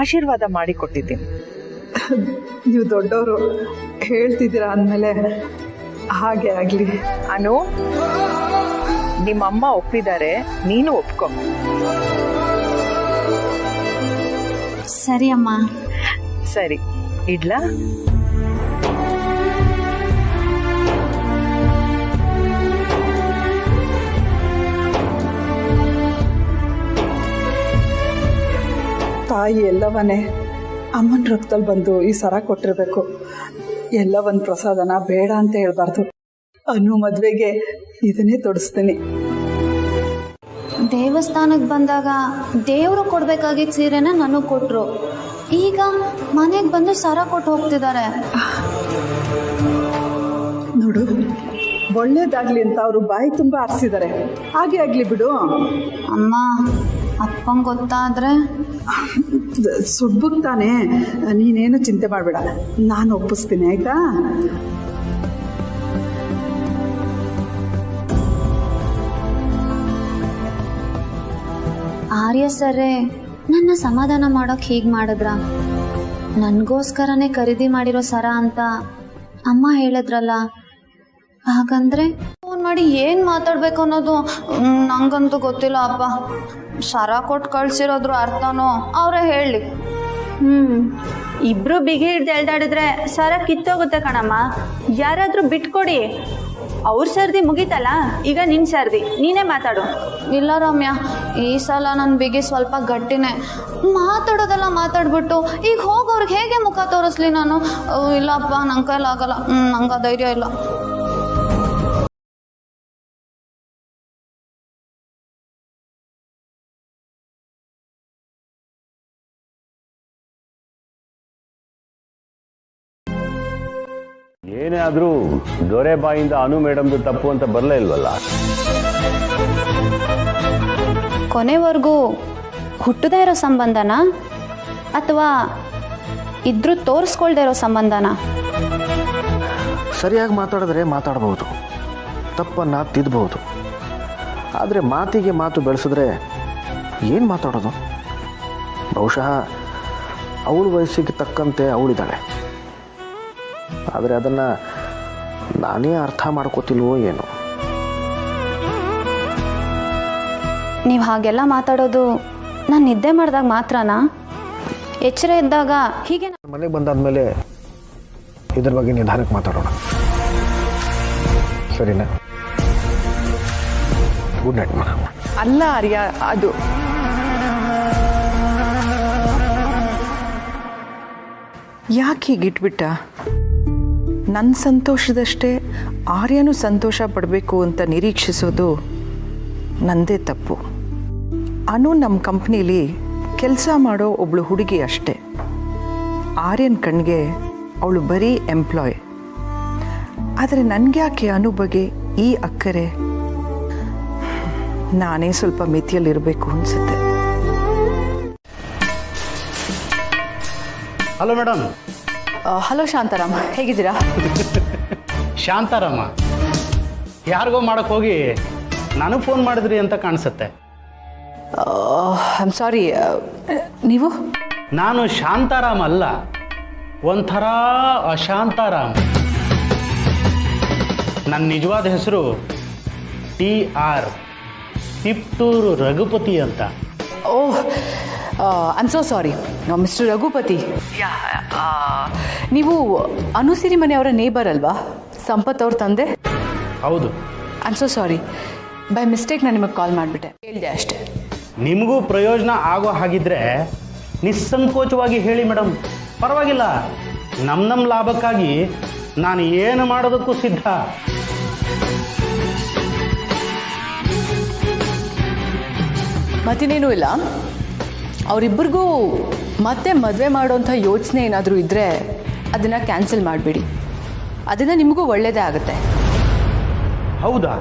ಆಶೀರ್ವಾದ ಮಾಡಿ ಕೊಟ್ಟಿದ್ದೀನಿ. ನೀವು ದೊಡ್ಡವರು ಹೇಳ್ತಿದ್ದೀರಾ ಅಂದಮೇಲೆ ಹಾಗೆ ಆಗಲಿ. ಅನು, ನಿಮ್ಮಮ್ಮ ಒಪ್ಪಿದ್ದಾರೆ, ನೀನು ಒಪ್ಕೊ. ಸರಿ ಅಮ್ಮ. ಸರಿ, ಇಡ್ಲಾ? ತಾಯಿ ಎಲ್ಲವನ್ನೇ ಅಮ್ಮನ ರಕ್ತದಲ್ಲಿ ಬಂದು ಈ ಸರ ಕೊಟ್ಟಿರ್ಬೇಕು. ಎಲ್ಲ ಒಂದು ಪ್ರಸಾದನ ಬೇಡ ಅಂತ ಹೇಳ್ಬಾರ್ದು. ಅನು ಮದುವೆಗೆ ಇದನ್ನೇ ತೊಡಿಸ್ತೀನಿ. ದೇವಸ್ಥಾನಕ್ಕೆ ಬಂದಾಗ ದೇವರು ಕೊಡ್ಬೇಕಾಗಿದ್ದ ಸೀರೆನ ನನಗೆ ಕೊಟ್ರು. ಈಗ ಮನೆಗೆ ಬಂದು ಸರ ಕೊಟ್ಟು ಹೋಗ್ತಿದ್ದಾರೆ. ನೋಡು, ಒಳ್ಳೇದಾಗ್ಲಿ ಅಂತ ಅವರು ಬಾಯಿ ತುಂಬ ಆರಿಸಿದ್ದಾರೆ. ಹಾಗೆ ಆಗಲಿ ಬಿಡು. ಅಮ್ಮ, ಅಪ್ಪಂಗೆ ಗೊತ್ತಾದ್ರೆ ಸುಡ್ಬುಕ್ತಾನೆ. ನೀನೇನು ಚಿಂತೆ ಮಾಡಬೇಡ, ನಾನು ಒಪ್ಪಿಸ್ತೀನಿ, ಆಯ್ತಾ? ಆರ್ಯ ಸರ್ರೇ ನನ್ನ ಸಮಾಧಾನ ಮಾಡೋಕೆ ಹೀಗೆ ಮಾಡಿದ್ರ? ನನಗೋಸ್ಕರನೇ ಖರೀದಿ ಮಾಡಿರೋ ಸರ ಅಂತ ಅಮ್ಮ ಹೇಳಿದ್ರಲ್ಲ. ಹಾಗಂದ್ರೆ ಫೋನ್ ಮಾಡಿ ಏನು ಮಾತಾಡ್ಬೇಕು ಅನ್ನೋದು ನಂಗಂತೂ ಗೊತ್ತಿಲ್ಲ ಅಪ್ಪ. ಸರ ಕೊಟ್ಟು ಕಳ್ಸಿರೋದ್ರ ಅರ್ಥನೋ ಅವರೇ ಹೇಳಿ. ಇಬ್ರು ಬಿಗಿ ಹಿಡ್ದು ಎಳ್ದಾಡಿದ್ರೆ ಸರ ಕಿತ್ತೋಗುತ್ತೆ ಕಣಮ್ಮ. ಯಾರಾದ್ರೂ ಬಿಟ್ಕೊಡಿ. ಅವ್ರ ಸರ್ದಿ ಮುಗೀತಲ್ಲ, ಈಗ ನಿನ್ ಸರ್ದಿ, ನೀನೇ ಮಾತಾಡು. ಇಲ್ಲ ರಮ್ಯಾ, ಈ ಸಲ ನನ್ನ ಬಿಗಿ ಸ್ವಲ್ಪ ಗಟ್ಟಿನೇ. ಮಾತಾಡೋದೆಲ್ಲ ಮಾತಾಡ್ಬಿಟ್ಟು ಈಗ ಹೋಗೋರ್ಗೆ ಹೇಗೆ ಮುಖ ತೋರಿಸ್ಲಿ ನಾನು? ಇಲ್ಲಪ್ಪ, ನಂಗೆ ಕೈಲಾಗಲ್ಲ, ನಂಗೆ ಧೈರ್ಯ ಇಲ್ಲ. ಏನೇ ಆದರೂ ದೊರೆ ಬಾಯಿಂದ ಅನು ಮೇಡಮ್ದು ತಪ್ಪು ಅಂತ ಬರಲೇ ಇಲ್ವಲ್ಲ? ಕೊನೆವರೆಗೂ ಹುಟ್ಟದೇ ಇರೋ ಸಂಬಂಧನಾ ಅಥವಾ ಇದ್ರೂ ತೋರಿಸ್ಕೊಳ್ದೇ ಇರೋ ಸಂಬಂಧನಾ? ಸರಿಯಾಗಿ ಮಾತಾಡಿದ್ರೆ ಮಾತಾಡ್ಬೋದು, ತಪ್ಪನ್ನು ತಿದ್ದಬಹುದು. ಆದರೆ ಮಾತಿಗೆ ಮಾತು ಬೆಳೆಸಿದ್ರೆ ಏನು ಮಾತಾಡೋದು? ಬಹುಶಃ ಅವಳ ವಯಸ್ಸಿಗೆ ತಕ್ಕಂತೆ ಅವಳಿದ್ದಾಳೆ, ಆದರೆ ಅದನ್ನು ನಾನೇ ಅರ್ಥ ಮಾಡ್ಕೋತಿಲ್ವೋ ಏನೋ. ನೀವು ಹಾಗೆಲ್ಲ ಮಾತಾಡೋದು ನಾನು ನಿದ್ದೆ ಮಾಡಿದಾಗ ಮಾತ್ರನಾ? ಎಚ್ಚರ ಇದ್ದಾಗ ಹೀಗೆ ಮನೆಗೆ ಬಂದಾದ್ಮೇಲೆ ಇದ್ರ ಬಗ್ಗೆ ನಿಧಾನಕ್ಕೆ ಮಾತಾಡೋಣ, ಸರಿನಾ? ಗುಡ್ ನೈಟ್ ಮಾ. ಅಲ್ಲ ಆರ್ಯ, ಅದು ಯಾಕೆ ಹೀಗಿಟ್ಬಿಟ್ಟ? ನನ್ನ ಸಂತೋಷದಷ್ಟೇ ಆರ್ಯನೂ ಸಂತೋಷ ಪಡಬೇಕು ಅಂತ ನಿರೀಕ್ಷಿಸೋದು ನಂದೇ ತಪ್ಪು. ಅನು ನಮ್ಮ ಕಂಪ್ನೀಲಿ ಕೆಲಸ ಮಾಡೋ ಒಬ್ಳು ಹುಡುಗಿ ಅಷ್ಟೇ. ಆರ್ಯನ್ ಕಣ್ಗೆ ಅವಳು ಬರೀ ಎಂಪ್ಲಾಯ್. ಆದರೆ ನನಗ್ಯಾಕೆ ಅನು ಬಗ್ಗೆ ಈ ಅಕ್ಕರೆ? ನಾನೇ ಸ್ವಲ್ಪ ಮಿತಿಯಲ್ಲಿರಬೇಕು ಅನಿಸುತ್ತೆ. Hello madam. ಹಲೋ ಶಾಂತಾರಾಮ್, ಹೇಗಿದ್ದೀರಾ? ಶಾಂತಾರಾಮ ಯಾರಿಗೋ ಮಾಡಕ್ಕೆ ಹೋಗಿ ನನಗೆ ಫೋನ್ ಮಾಡಿದ್ರಿ ಅಂತ ಕಾಣಿಸುತ್ತೆ. ಐ ಆಮ್ ಸಾರಿ, ನೀವು? ನಾನು ಶಾಂತಾರಾಮ್ ಅಲ್ಲ, ಒಂಥರ ಅಶಾಂತಾರಾಮ್. ನನ್ನ ನಿಜವಾದ ಹೆಸರು TR ತಿಪ್ಟೂರು ರಘುಪತಿ ಅಂತ. Oh, I am so sorry mister Raghupathi. ನೀವು ಅನುಸಿರಿ ಮನೆಯವರ ನೇಬರ್ ಅಲ್ವಾ? ಸಂಪತ್ ಅವ್ರ ತಂದೆ? ಹೌದು. I am so sorry, by mistake ನಾನು ನಿಮಗೆ ಕಾಲ್ ಮಾಡಿಬಿಟ್ಟೆ, ಹೇಳಿದೆ ಅಷ್ಟೇ. ನಿಮಗೂ ಪ್ರಯೋಜನ ಆಗೋ ಹಾಗಿದ್ರೆ ನಿಸ್ಸಂಕೋಚವಾಗಿ ಹೇಳಿ ಮೇಡಮ್, ಪರವಾಗಿಲ್ಲ. ನಮ್ಮ ಲಾಭಕ್ಕಾಗಿ ನಾನು ಏನು ಮಾಡೋದಕ್ಕೂ ಸಿದ್ಧ. ಮತ್ತಿನ್ನೇನೂ ಇಲ್ಲ. ಅವರಿಬ್ಬರಿಗೂ ಮತ್ತೆ ಮದುವೆ ಮಾಡೋಂಥ ಯೋಚನೆ ಏನಾದರೂ ಇದ್ದರೆ ಅದನ್ನು ಕ್ಯಾನ್ಸಲ್ ಮಾಡಿಬಿಡಿ, ಅದರಿಂದ ನಿಮಗೂ ಒಳ್ಳೆಯದೇ ಆಗುತ್ತೆ. ಹೌದಾ?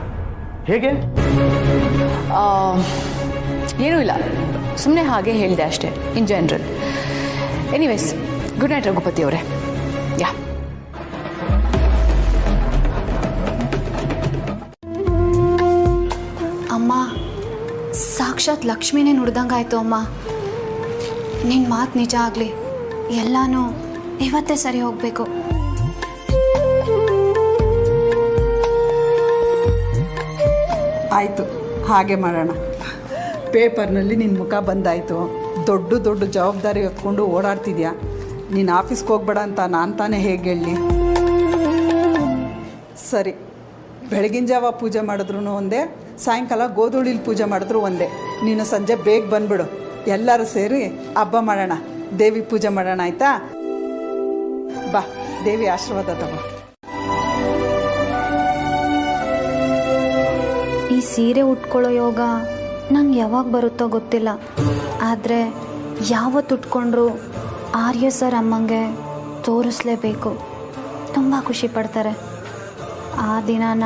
ಹೇಗೆ? ಏನೂ ಇಲ್ಲ, ಸುಮ್ಮನೆ ಹಾಗೆ ಹೇಳಿದೆ ಅಷ್ಟೇ, in general. Anyways, good night Raghupati ಅವರೇ. ಯಾ. ಅಮ್ಮ, ಸಾಕ್ಷಾತ್ ಲಕ್ಷ್ಮಿನೇ ನುಡ್ದಂಗಾಯ್ತು ಅಮ್ಮ. ನಿನ್ನ ಮಾತು ನಿಜ ಆಗಲಿ, ಎಲ್ಲನೂ ಇವತ್ತೇ ಸರಿ ಹೋಗಬೇಕು. ಆಯಿತು, ಹಾಗೆ ಮಾಡೋಣ. ಪೇಪರ್ನಲ್ಲಿ ನಿನ್ನ ಮುಖ ಬಂದಾಯಿತು. ದೊಡ್ಡ ದೊಡ್ಡ ಜವಾಬ್ದಾರಿ ಹೊತ್ಕೊಂಡು ಓಡಾಡ್ತಿದ್ಯಾ. ನೀನು ಆಫೀಸ್ಗೆ ಹೋಗ್ಬೇಡ ಅಂತ ನಾನು ತಾನೇ ಹೇಗೆ ಹೇಳಲಿ? ಸರಿ, ಬೆಳಗಿನ ಜಾವ ಪೂಜೆ ಮಾಡಿದ್ರು ಒಂದೇ, ಸಾಯಂಕಾಲ ಗೋಧೂಳಿಲಿ ಪೂಜೆ ಮಾಡಿದ್ರು ಒಂದೇ. ನೀನು ಸಂಜೆ ಬೇಗ ಬಂದುಬಿಡು, ಎಲ್ಲರೂ ಸೇರಿ ಹಬ್ಬ ಮಾಡೋಣ, ದೇವಿ ಪೂಜೆ ಮಾಡೋಣ, ಆಯಿತಾ? ಬಾ, ದೇವಿ ಆಶೀರ್ವಾದ ತಗೋ. ಈ ಸೀರೆ ಉಟ್ಕೊಳ್ಳೋ ಯೋಗ ನಂಗೆ ಯಾವಾಗ ಬರುತ್ತೋ ಗೊತ್ತಿಲ್ಲ, ಆದರೆ ಯಾವತ್ತು ಉಟ್ಕೊಂಡ್ರು ಆರ್ಯ ಸರ್ ಅಮ್ಮಂಗೆ ತೋರಿಸ್ಲೇಬೇಕು. ತುಂಬ ಖುಷಿ ಪಡ್ತಾರೆ. ಆ ದಿನಾನ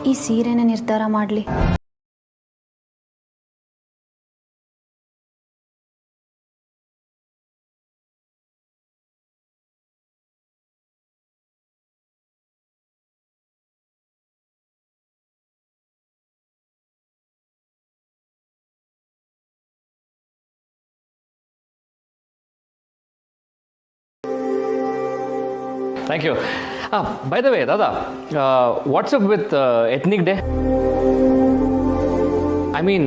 ಈ ಸೀರೆನೇ ನಿರ್ಧಾರ ಮಾಡಲಿ. Thank you. By the way, Dada, what's up with Ethnic Day? I mean,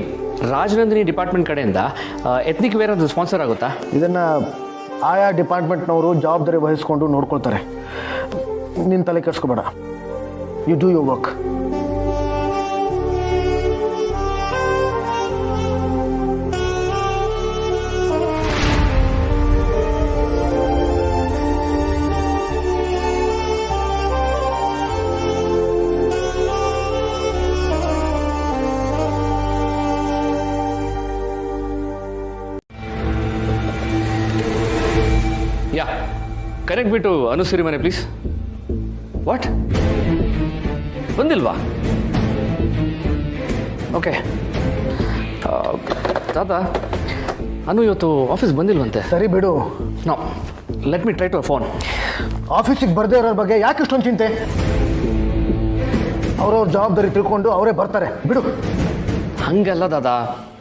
Rajanandini department ಕಡೆಯಿಂದ ಎಥ್ನಿಕ್ ವೇರ್ ಅದು ಸ್ಪಾನ್ಸರ್ ಆಗುತ್ತಾ? ಇದನ್ನು ಆಯಾ ಡಿಪಾರ್ಟ್ಮೆಂಟ್ನವರು ಜವಾಬ್ದಾರಿ ವಹಿಸ್ಕೊಂಡು ನೋಡ್ಕೊಳ್ತಾರೆ. ನಿನ್ನ ತಲೆ ಕೆಡಿಸ್ಕೋಬೇಡ, you do your work. Connect ಬಿಟ್ಟು ಅನುಸರಿ ಮನೆ ಪ್ಲೀಸ್. ವಾಟ್, ಬಂದಿಲ್ವಾ? ಓಕೆ ತಾತ, ಅನು ಇವತ್ತು ಆಫೀಸ್ ಬಂದಿಲ್ವಂತೆ. ಸರಿ ಬಿಡು. No, let me try to phone. ಆಫೀಸಿಗೆ ಬರದೇ ಇರೋರ ಬಗ್ಗೆ ಯಾಕೆ ಇಷ್ಟೊಂದು ಚಿಂತೆ? ಅವ್ರವ್ರ ಜವಾಬ್ದಾರಿ ತಿಳ್ಕೊಂಡು ಅವರೇ ಬರ್ತಾರೆ, ಬಿಡು. ಹಂಗಲ್ಲ ದಾದಾ,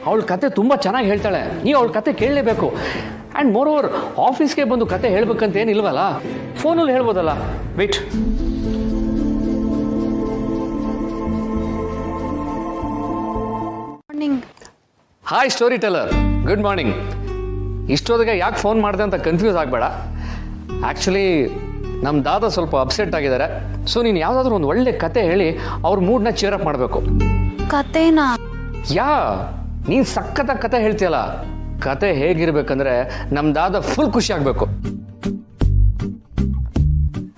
ಅವಳ ಕತೆ ತುಂಬ ಚೆನ್ನಾಗಿ ಹೇಳ್ತಾಳೆ, ನೀವು ಅವಳ ಕತೆ ಕೇಳಲೇಬೇಕು. ಆ್ಯಂಡ್ ಮೋರ್ ಓವರ್ ಆಫೀಸ್ಗೆ ಬಂದು ಕತೆ ಹೇಳ್ಬೇಕಂತ ಏನಿಲ್ವಲ್ಲ, ಫೋನಲ್ಲಿ ಹೇಳ್ಬೋದಲ್ಲ. Wait. Morning. Hi story teller, good morning. ಇಷ್ಟೊತ್ತಿಗೆ ಯಾಕೆ ಫೋನ್ ಮಾಡಿದೆ ಅಂತ ಕನ್ಫ್ಯೂಸ್ ಆಗಬೇಡ. ಆ್ಯಕ್ಚುಲಿ ನಮ್ಮ ದಾದಾ ಸ್ವಲ್ಪ ಅಪ್ಸೆಟ್ ಆಗಿದ್ದಾರೆ. ಸೊ ನೀನು ಯಾವುದಾದ್ರೂ ಒಂದು ಒಳ್ಳೆ ಕತೆ ಹೇಳಿ ಅವ್ರ ಮೂಡ್ನ ಚೇರಪ್ ಮಾಡಬೇಕು. ಕತೆನಾ? ಯಾ, ನೀನು ಸಖತ್ತಾಗಿ ಕತೆ ಹೇಳ್ತೀಯಲ್ಲ. ಕತೆ ಹೇಗಿರ್ಬೇಕಂದ್ರೆ ನಮ್ಮ ದಾದಾ ಫುಲ್ ಖುಷಿ ಆಗಬೇಕು.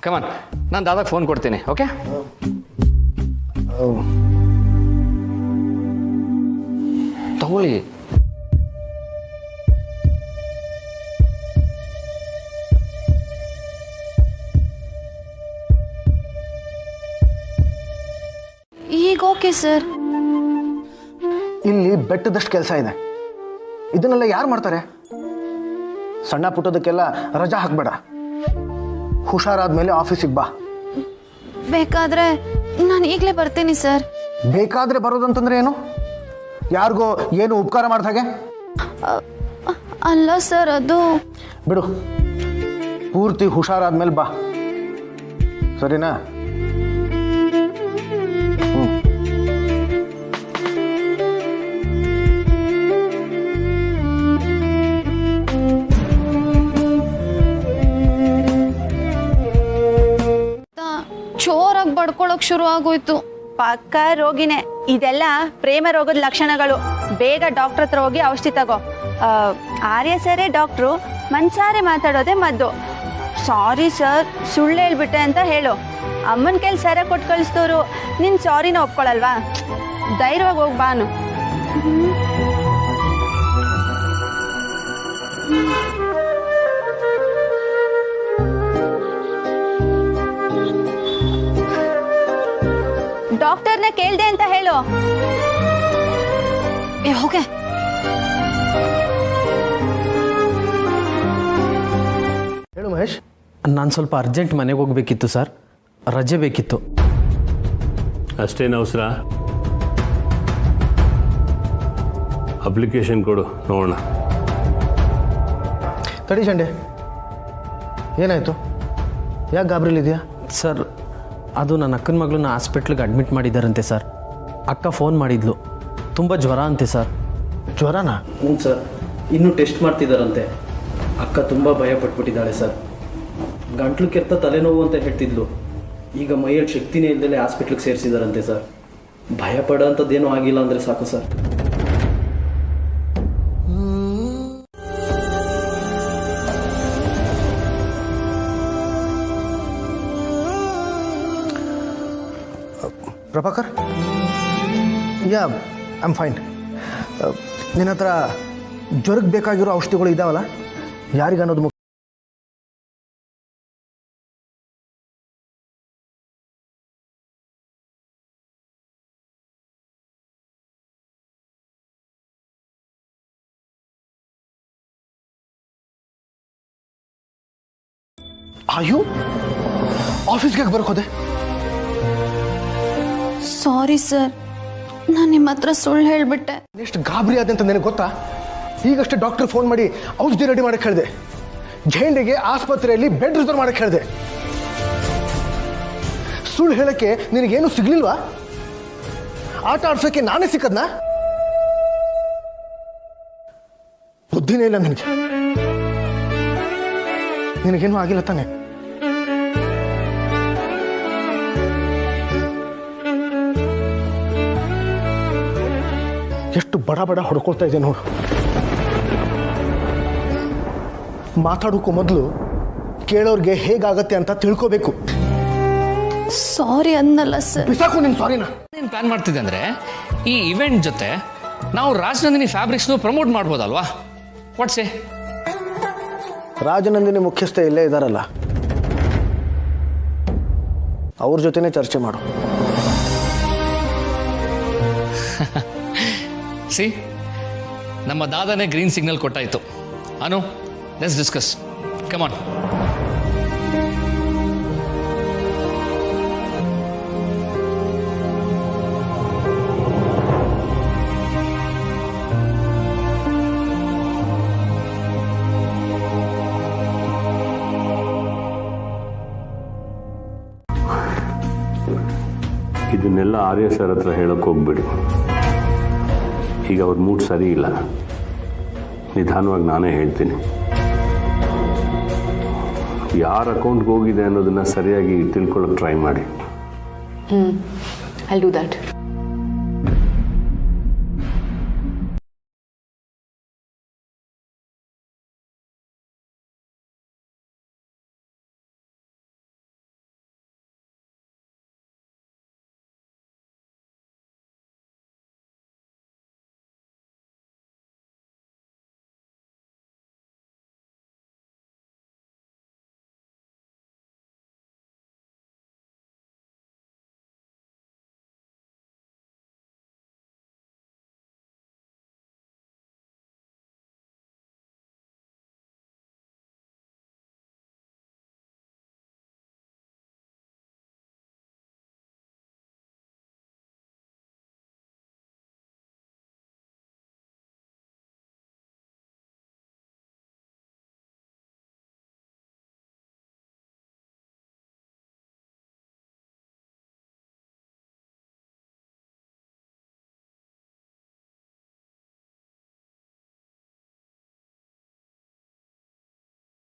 ಕಮಾನ್, ನಾನು ದಾದಾಗೆ ಫೋನ್ ಕೊಡ್ತೀನಿ. ಓಕೆ, ತಗೊಳ್ಳಿ. ಈಗ ಓಕೆ ಸರ್. ಇಲ್ಲಿ ಬೆಟ್ಟದಷ್ಟು ಕೆಲಸ ಇದೆ, ಇದನ್ನೆಲ್ಲ ಯಾರು ಮಾಡ್ತಾರೆ? ಸಣ್ಣ ಪುಟ್ಟದಕ್ಕೆಲ್ಲ ರಜಾ ಹಾಕ್ಬೇಡ. ಹುಷಾರಾದ್ಮೇಲೆ ಆಫೀಸಿಗೆ ಬಾ. ಬೇಕಾದ್ರೆ ನಾನು ಈಗಲೇ ಬರ್ತೀನಿ ಸರ್. ಬೇಕಾದ್ರೆ ಬರೋದಂತಂದ್ರೆ ಏನು? ಯಾರಿಗೋ ಏನು ಉಪಕಾರ ಮಾಡ್ದ ಹಾಗೆ? ಅಲ್ಲ ಸರ್, ಅದು ಬಿಡು, ಪೂರ್ತಿ ಹುಷಾರಾದ್ಮೇಲೆ ಬಾ, ಸರಿನಾ? ಜೋರಾಗಿ ಬಡ್ಕೊಳಕ್ ಶುರು ಆಗೋಯ್ತು. ಪಕ್ಕ ರೋಗಿನೇ. ಇದೆಲ್ಲ ಪ್ರೇಮ ರೋಗದ ಲಕ್ಷಣಗಳು. ಬೇಗ ಡಾಕ್ಟರ್ ಹತ್ರ ಹೋಗಿ ಔಷಧಿ ತಗೋ. ಆರ್ಯ ಸರೇ ಡಾಕ್ಟ್ರು, ಮನ್ಸಾರೆ ಮಾತಾಡೋದೇ ಮದ್ದು. ಸಾರಿ ಸರ್, ಸುಳ್ಳು ಹೇಳ್ಬಿಟ್ಟೆ ಅಂತ ಹೇಳು. ಅಮ್ಮನ ಕೈಲಿ ಸರ ಕೊಟ್ಟು ಕಳಿಸ್ತವ್ರು ನಿನ್ನ ಸಾರಿನ ಒಪ್ಕೊಳಲ್ವಾ? ಧೈರ್ಯವಾಗಿ ಹೋಗಿ ಬಾನು. ಡಾಕ್ಟರ್ನ ಕೇಳ್ದೆ ಅಂತ ಹೇಳು. ಹೋಗೆ. ಹೇಳು ಮಹೇಶ್. ನಾನು ಸ್ವಲ್ಪ ಅರ್ಜೆಂಟ್ ಮನೆಗೆ ಹೋಗ್ಬೇಕಿತ್ತು ಸರ್, ರಜೆ ಬೇಕಿತ್ತು. ಅಷ್ಟೇನು ಅವಸರ? ಅಪ್ಲಿಕೇಶನ್ ಕೊಡು ನೋಡೋಣ. ತಡಿ ಚಂಡೆ, ಏನಾಯಿತು? ಯಾಕೆ ಗಾಬರಿಲಿದೆಯಾ? ಸರ್, ಅದು ನನ್ನ ಅಕ್ಕನ ಮಗಳನ್ನ ಹಾಸ್ಪಿಟ್ಲಿಗೆ ಅಡ್ಮಿಟ್ ಮಾಡಿದ್ದಾರಂತೆ ಸರ್. ಅಕ್ಕ ಫೋನ್ ಮಾಡಿದ್ಲು, ತುಂಬ ಜ್ವರ ಅಂತೆ ಸರ್. ಜ್ವರನಾ? ಹ್ಞೂ ಸರ್, ಇನ್ನೂ ಟೆಸ್ಟ್ ಮಾಡ್ತಿದ್ದಾರಂತೆ. ಅಕ್ಕ ತುಂಬ ಭಯ ಪಟ್ಬಿಟ್ಟಿದ್ದಾಳೆ ಸರ್. ಗಂಟ್ಲು ಕೆರೆತ ತಲೆನೋವು ಅಂತ ಹೇಳ್ತಿದ್ಲು. ಈಗ ಮೈಯಲ್ಲಿ ಶಕ್ತಿನೇ ಇಲ್ಲದೆ ಹಾಸ್ಪಿಟ್ಲಿಗೆ ಸೇರಿಸಿದಾರಂತೆ ಸರ್. ಭಯ ಪಡೋ ಅಂಥದ್ದೇನೂ ಆಗಿಲ್ಲ ಅಂದರೆ ಸಾಕು sir. Prabhakar, yeah I am fine. ನಿನ್ನ ಹತ್ರ ಜ್ವರಕ್ಕೆ ಬೇಕಾಗಿರೋ ಔಷಧಿಗಳು ಇದ್ದಾವಲ್ಲ? ಯಾರಿಗನ್ನೋದು ಮುಖ್ಯ. ಅಯ್ಯೋ, ಆಫೀಸ್ಗೆ ಬರಕ್ ಹೋದೆ. ಸಾರಿ ಸರ್, ನಾನು ನಿಮ್ಮ ಹತ್ರ ಸುಳ್ಳು ಹೇಳ್ಬಿಟ್ಟೆ. ಎಷ್ಟು ಗಾಬರಿ ಆದೆ ಅಂತ ನನಗೆ ಗೊತ್ತಾ? ಈಗಷ್ಟೇ ಡಾಕ್ಟರ್ ಫೋನ್ ಮಾಡಿ ಔಷಧಿ ರೆಡಿ ಮಾಡಕ್ಕೆ ಹೇಳಿದೆ. ಜೈಂಡಿಗೆ ಆಸ್ಪತ್ರೆಯಲ್ಲಿ ಬೆಡ್ ರಿಸರ್ವ್ ಮಾಡಕ್ಕೆ ಹೇಳಿದೆ. ಸುಳ್ಳು ಹೇಳಕ್ಕೆ ನಿನಗೇನು ಸಿಗ್ಲಿಲ್ವಾ? ಆಟ ಆಡ್ಸೋಕೆ ನಾನೇ ಸಿಕ್ಕದ್ನಾ? ಬುದ್ಧಿನೇ ಇಲ್ಲ ನನಗೆ. ನಿನಗೇನು ಆಗಿಲ್ಲ ತಾನೆ? ಎಷ್ಟು ಬಡ ಬಡ ಹೊಡ್ಕೊಳ್ತಾ ಇದೆ ನೋಡು. ಮಾತಾಡೋಕ್ಕೂ ಮೊದಲು ಕೇಳೋರ್ಗೆ ಹೇಗಾಗತ್ತೆ ಅಂತ ತಿಳ್ಕೋಬೇಕು. ಸಾರಿ ಅನ್ನಲ್ಲ ಸರ್. ಬಿಸಾಕು ನಿನ್ ಸಾರಿನ. ಏನು ಪ್ಲಾನ್ ಮಾಡ್ತಿದ್ದೆ ಅಂದರೆ, ಈ ಇವೆಂಟ್ ಜೊತೆ ನಾವು ರಾಜನಂದಿನಿ ಫ್ಯಾಬ್ರಿಕ್ಸ್ನು ಪ್ರಮೋಟ್ ಮಾಡ್ಬೋದಲ್ವಾ? ವಾಟ್ಸೇ? ರಾಜನಂದಿನಿ ಮುಖ್ಯಸ್ಥೆ ಇಲ್ಲೇ ಇದ್ದಾರಲ್ಲ, ಅವ್ರ ಜೊತೆನೇ ಚರ್ಚೆ ಮಾಡು. ಸಿ, ನಮ್ಮ ದಾದಾನೇ ಗ್ರೀನ್ ಸಿಗ್ನಲ್ ಕೊಟ್ಟಾಯಿತು. Anu, let's discuss. Come on. ಇದನ್ನೆಲ್ಲ ಆರ್ಯ ಸರ್ ಹತ್ರ ಹೇಳೋಕ್ಕೆ ಹೋಗ್ಬೇಡಿ. ಈಗ ಅವ್ರ ಮೂಡ್ ಸರಿ ಇಲ್ಲ. ನಿಧಾನವಾಗಿ ನಾನೇ ಹೇಳ್ತೀನಿ. ಯಾರ ಅಕೌಂಟ್ಗೆ ಹೋಗಿದೆ ಅನ್ನೋದನ್ನ ಸರಿಯಾಗಿ ತಿಳ್ಕೊಳ್ಳೋಕೆ ಟ್ರೈ ಮಾಡಿ. I'll do that.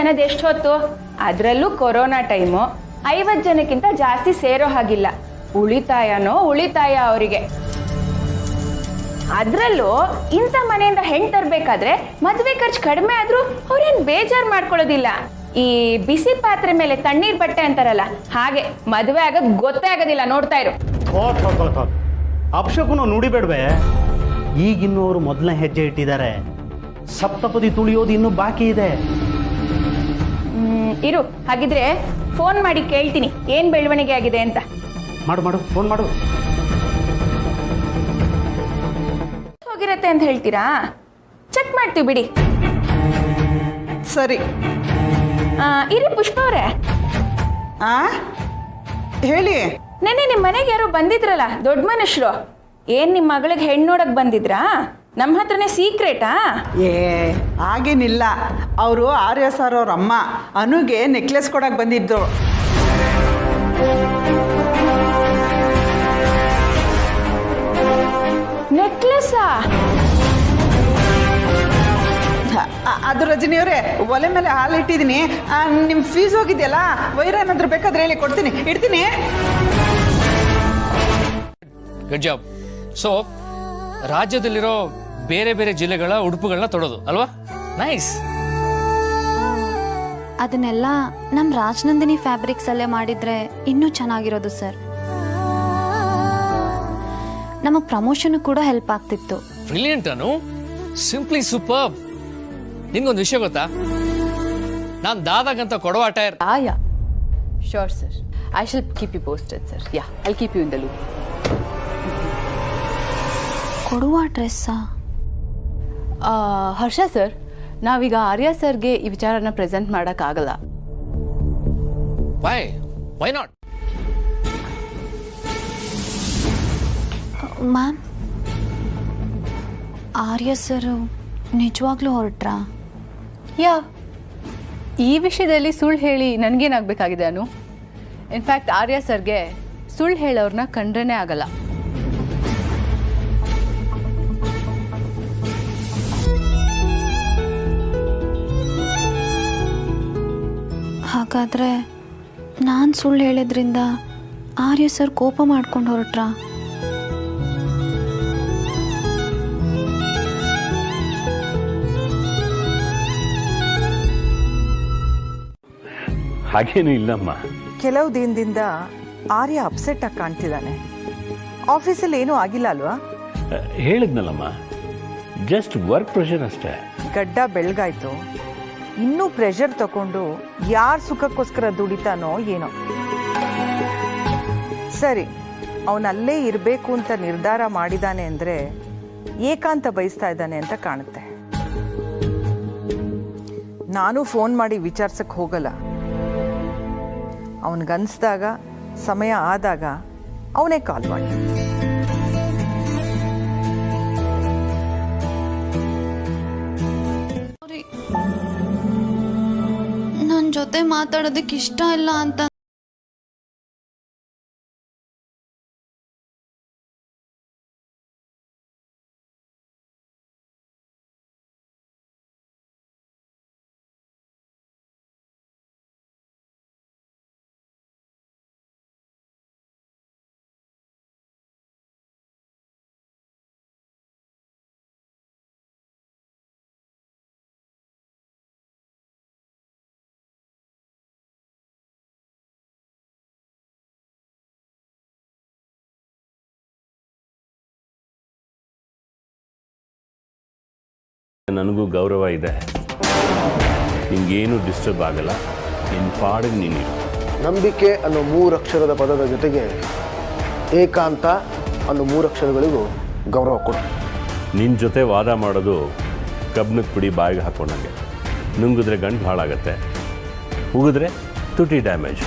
ಅನ್ನೋದು ಎಷ್ಟು ಹೊತ್ತು? ಅದರಲ್ಲೂ ಕೊರೋನಾ ಟೈಮು. 50 ಜನಕ್ಕಿಂತ ಜಾಸ್ತಿ ಸೇರೋ ಹಾಗಿಲ್ಲ. ಉಳಿತಾಯ ಅವರಿಗೆ. ಅದರಲ್ಲೂ ಇಂಥ ಮನೆಯಿಂದ ಹೆಣ್ಣು ತರಬೇಕಾದ್ರೆ ಮದುವೆ ಖರ್ಚು ಕಡಿಮೆ ಆದ್ರೂ ಅವ್ರೇನು ಬೇಜಾರು ಮಾಡ್ಕೊಳ್ಳೋದಿಲ್ಲ. ಈ ಬಿಸಿ ಪಾತ್ರೆ ಮೇಲೆ ತಣ್ಣೀರ್ ಬಟ್ಟೆ ಅಂತಾರಲ್ಲ, ಹಾಗೆ ಮದುವೆ ಆಗೋದು ಗೊತ್ತೇ ಆಗೋದಿಲ್ಲ. ನೋಡ್ತಾ ಇರು. ಅಪ್ಶಕುನ ನುಡಿಬೇಡ್ವೆ. ಈಗಿನ್ನೂ ಅವರು ಮೊದಲನೇ ಹೆಜ್ಜೆ ಇಟ್ಟಿದ್ದಾರೆ. ಸಪ್ತಪದಿ ತುಳಿಯೋದು ಇನ್ನೂ ಬಾಕಿ ಇದೆ. ಇರು, ಹಾಗಿದ್ರೆ ಫೋನ್ ಮಾಡಿ ಕೇಳ್ತೀನಿ ಏನ್ ಬೆಳವಣಿಗೆ ಆಗಿದೆ ಅಂತ. ಮಾಡು, ಫೋನ್ ಮಾಡು. ಹೋಗಿರತ್ತೆ ಅಂತ ಹೇಳ್ತೀರಾ? ಚೆಕ್ ಮಾಡ್ತೀವಿ ಬಿಡಿ. ಸರಿ. ಇರಿ ಪುಷ್ಪ ಅವರೇ, ಹೇಳಿ. ನೆನ್ನೆ ನಿಮ್ಮ ಮನೆಗೆ ಯಾರೋ ಬಂದಿದ್ರಲ್ಲ, ದೊಡ್ಡ ಮನುಷ್ಯರು. ಏನ್ ನಿಮ್ಮ ಮಗಳಿಗೆ ಹೆಣ್ಣು ನೋಡಕ್ ಬಂದಿದ್ರಾ? ನಮ್ಮ ಹತ್ರನೇ ಸೀಕ್ರೆಟಾ? ಹಾಗೇನಿಲ್ಲ. ಅವರು ಆರ್ಯ ಸರ್ ಅವ್ರ ಅಮ್ಮ ಅನುಗೆ ನೆಕ್ಲೆಸ್ ಕೊಡಕ್ ಬಂದಿದ್ರು. ನೆಕ್ಲೆಸ್ಸಾ? ಅದು ರಜನಿಯವರೇ, ಒಲೆ ಮೇಲೆ ಹಾಲು ಇಟ್ಟಿದ್ದೀನಿ. ನಿಮ್ಮ ಫೀಸ್ ಹೋಗಿದೆಯಲ್ಲ, ವೈರ ಏನಾದ್ರು ಬೇಕಾದ್ರೆ ಹೇಳಿ ಕೊಡ್ತೀನಿ. ಇಡ್ತೀನಿ. Good job. ಸೊ ರಾಜ್ಯದಲ್ಲಿರೋ ಬೇರೆ ಬೇರೆ ಜಿಲ್ಲೆಗಳ ಉಡುಪುಗಳನ್ನ ತೊಡೋದು ಅಲ್ವಾ? ನೈಸ್. ಅದನ್ನೆಲ್ಲ ನಮ್ಮ ರಾಜನಂದಿನಿ ಫ್ಯಾಬ್ರಿಕ್ಸ್ ಅಲ್ಲೇ ಮಾಡಿದ್ರೆ ಇನ್ನೂ ಚೆನ್ನಾಗಿರೋದು ಸರ್. ನಮಗೆ ಪ್ರಮೋಷನ್ ಕೂಡ ಹೆಲ್ಪ್ ಆಗ್ತಿತ್ತು. ಬ್ರಿಲಿಯಂಟ್ ಅನು, ಸಿಂಪ್ಲಿ ಸೂಪರ್. ನಿಮ್ಗೊಂದು ವಿಷಯ ಗೊತ್ತಾ? ನಾನು ದಾದಾಗಂತ ಕೊಡುವ tyre. Sure, sir. I shall keep you posted, sir. Yeah, I'll keep you in the loop. ಕೊಡುವ ಡ್ರೆಸ್ಸಾ? ಹರ್ಷ ಸರ್, ನಾವೀಗ ಆರ್ಯ ಸರ್ಗೆ ಈ ವಿಚಾರನ ಪ್ರೆಸೆಂಟ್ ಮಾಡೋಕ್ಕಾಗಲ್ಲ. Why not? Ma'am, Arya sir ನಿಜವಾಗ್ಲೂ ಹೊರಟ್ರಾ? ಈ ವಿಷಯದಲ್ಲಿ ಸುಳ್ಳು ಹೇಳಿ ನನಗೇನಾಗಬೇಕಾಗಿದೆ ಅನು? ಇನ್ಫ್ಯಾಕ್ಟ್ ಆರ್ಯ ಸರ್ಗೆ ಸುಳ್ಳು ಹೇಳೋರ್ನ ಕಂಡ್ರೇ ಆಗಲ್ಲ. ಹಾಗಾದರೆ ನಾನು ಸುಳ್ಳು ಹೇಳಿದ್ರಿಂದ ಆರ್ಯ ಸರ್ ಕೋಪ ಮಾಡ್ಕೊಂಡು ಹೊರಟ್ರಾ? ಹಾಗೇನೂ ಇಲ್ಲಮ್ಮ. ಕೆಲವು ದಿನದಿಂದ ಆರ್ಯ ಅಪ್ಸೆಟ್ ಆಗಿ ಕಾಣ್ತಿದ್ದಾನೆ. ಆಫೀಸಲ್ಲಿ ಏನೂ ಆಗಿಲ್ಲ ಅಲ್ವಾ? ಹೇಳಿದ್ನಲ್ಲಮ್ಮ, ಜಸ್ಟ್ ವರ್ಕ್ ಪ್ರೆಷರ್ ಅಷ್ಟೇ. ಗಡ್ಡ ಬೆಳಗಾಯ್ತು. ಇನ್ನೂ ಪ್ರೆಷರ್ ತಗೊಂಡು ಯಾರ ಸುಖಕ್ಕೋಸ್ಕರ ದುಡಿತಾನೋ ಏನೋ. ಸರಿ, ಅವನಲ್ಲೇ ಇರಬೇಕು ಅಂತ ನಿರ್ಧಾರ ಮಾಡಿದಾನೆ ಅಂದರೆ ಏಕಾಂತ ಬಯಸ್ತಾ ಇದ್ದಾನೆ ಅಂತ ಕಾಣುತ್ತೆ. ನಾನು ಫೋನ್ ಮಾಡಿ ವಿಚಾರಿಸಕ್ಕೆ ಹೋಗಲ್ಲ. ಅವನಿಗನ್ಸ್ದಾಗ, ಸಮಯ ಆದಾಗ ಅವನೇ ಕಾಲ್ ಮಾಡಿ. ನನ್ನ ಜೊತೆ ಮಾತಾಡೋದಕ್ಕೆ ಇಷ್ಟ ಇಲ್ಲ ಅಂತ ನನಗೂ ಗೌರವ ಇದೆ. ನಿಂಗೇನು ಡಿಸ್ಟರ್ಬ್ ಆಗಲ್ಲ. ನಿನ್ನ ಪಾಡಿಗೆ ನೀನಿರು. ನಂಬಿಕೆ ಅನ್ನೋ 3 ಅಕ್ಷರದ ಪದದ ಜೊತೆಗೆ ಏಕಾಂತ ಅನ್ನೋ 3 ಅಕ್ಷರಗಳಿಗೂ ಗೌರವ ಕೊಡು. ನಿನ್ನ ಜೊತೆ ವಾದ ಮಾಡೋದು ಕಬ್ಬನಕ್ಕೆ ಪುಡಿ ಬಾಯಿಗೆ ಹಾಕೊಂಡಂಗೆ. ನುಂಗಿದ್ರೆ ಗಂಟು ಹಾಳಾಗತ್ತೆ, ಉಗಿದ್ರೆ ತುಟಿ ಡ್ಯಾಮೇಜ್.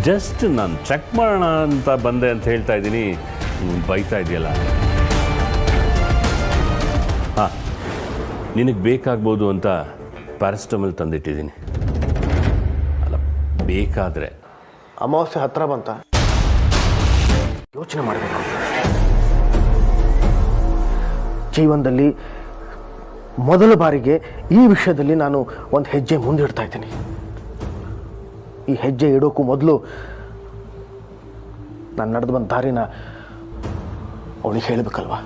ಜಸ್ಟ್ ನಾನು ಚೆಕ್ ಮಾಡೋಣ ಅಂತ ಬಂದೆ ಅಂತ ಹೇಳ್ತಾ ಇದ್ದೀನಿ, ಬೈತಾ ಇದೆಯಲ್ಲ. ಹಾಂ, ನಿನಗೆ ಬೇಕಾಗ್ಬೋದು ಅಂತ ಪ್ಯಾರಾಸಿಟಮಲ್ ತಂದಿಟ್ಟಿದ್ದೀನಿ. ಅಲ್ಲ, ಬೇಕಾದರೆ. ಅಮಾವಾಸ್ಯೆ ಹತ್ತಿರ ಬಂತ, ಯೋಚನೆ ಮಾಡಬೇಕು. ಜೀವನದಲ್ಲಿ ಮೊದಲ ಬಾರಿಗೆ ಈ ವಿಷಯದಲ್ಲಿ ನಾನು ಒಂದು ಹೆಜ್ಜೆ ಮುಂದಿಡ್ತಾ ಇದ್ದೀನಿ. ಈ ಹೆಜ್ಜೆ ಇಡೋಕ್ಕೂ ಮೊದಲು ನಾನು ನಡೆದು ಬಂದ ದಾರಿನ ಅವನಿಗೆ ಹೇಳಬೇಕಲ್ವಾ?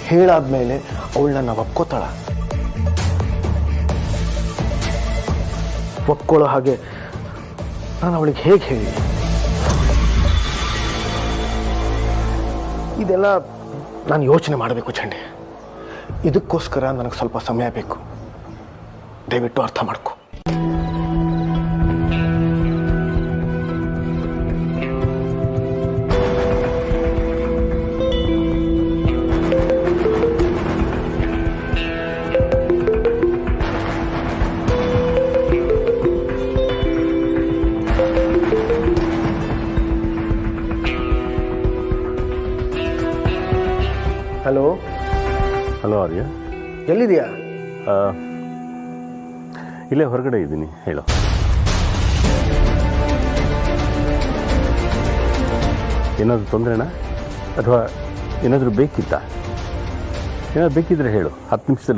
ಹೇಳಾದ್ಮೇಲೆ ಅವಳು ನನ್ನ ಒಪ್ಕೋತಾಳ? ಒಪ್ಕೊಳ್ಳೋ ಹಾಗೆ ನಾನು ಅವಳಿಗೆ ಹೇಗೆ ಹೇಳಿ? ಇದೆಲ್ಲ ನಾನು ಯೋಚನೆ ಮಾಡಬೇಕು ಚಂಡಿ. ಇದಕ್ಕೋಸ್ಕರ ನನಗೆ ಸ್ವಲ್ಪ ಸಮಯ ಬೇಕು. ದಯವಿಟ್ಟು ಅರ್ಥ ಮಾಡ್ಕೊ. ಹಲೋ. ಹಲೋ ಆರ್ಯ, ಎಲ್ಲಿದೆಯಾ? ಇಲ್ಲೇ ಹೊರಗಡೆ ಇದ್ದೀನಿ. ಹೇಳು. ಏನಾದರೂ ತೊಂದರೆನಾ ಅಥವಾ ಏನಾದರೂ ಬೇಕಿತ್ತಾ? ಏನಾದರೂ ಬೇಕಿದ್ರೆ ಹೇಳು, 10 ನಿಮಿಷದಲ್ಲಿ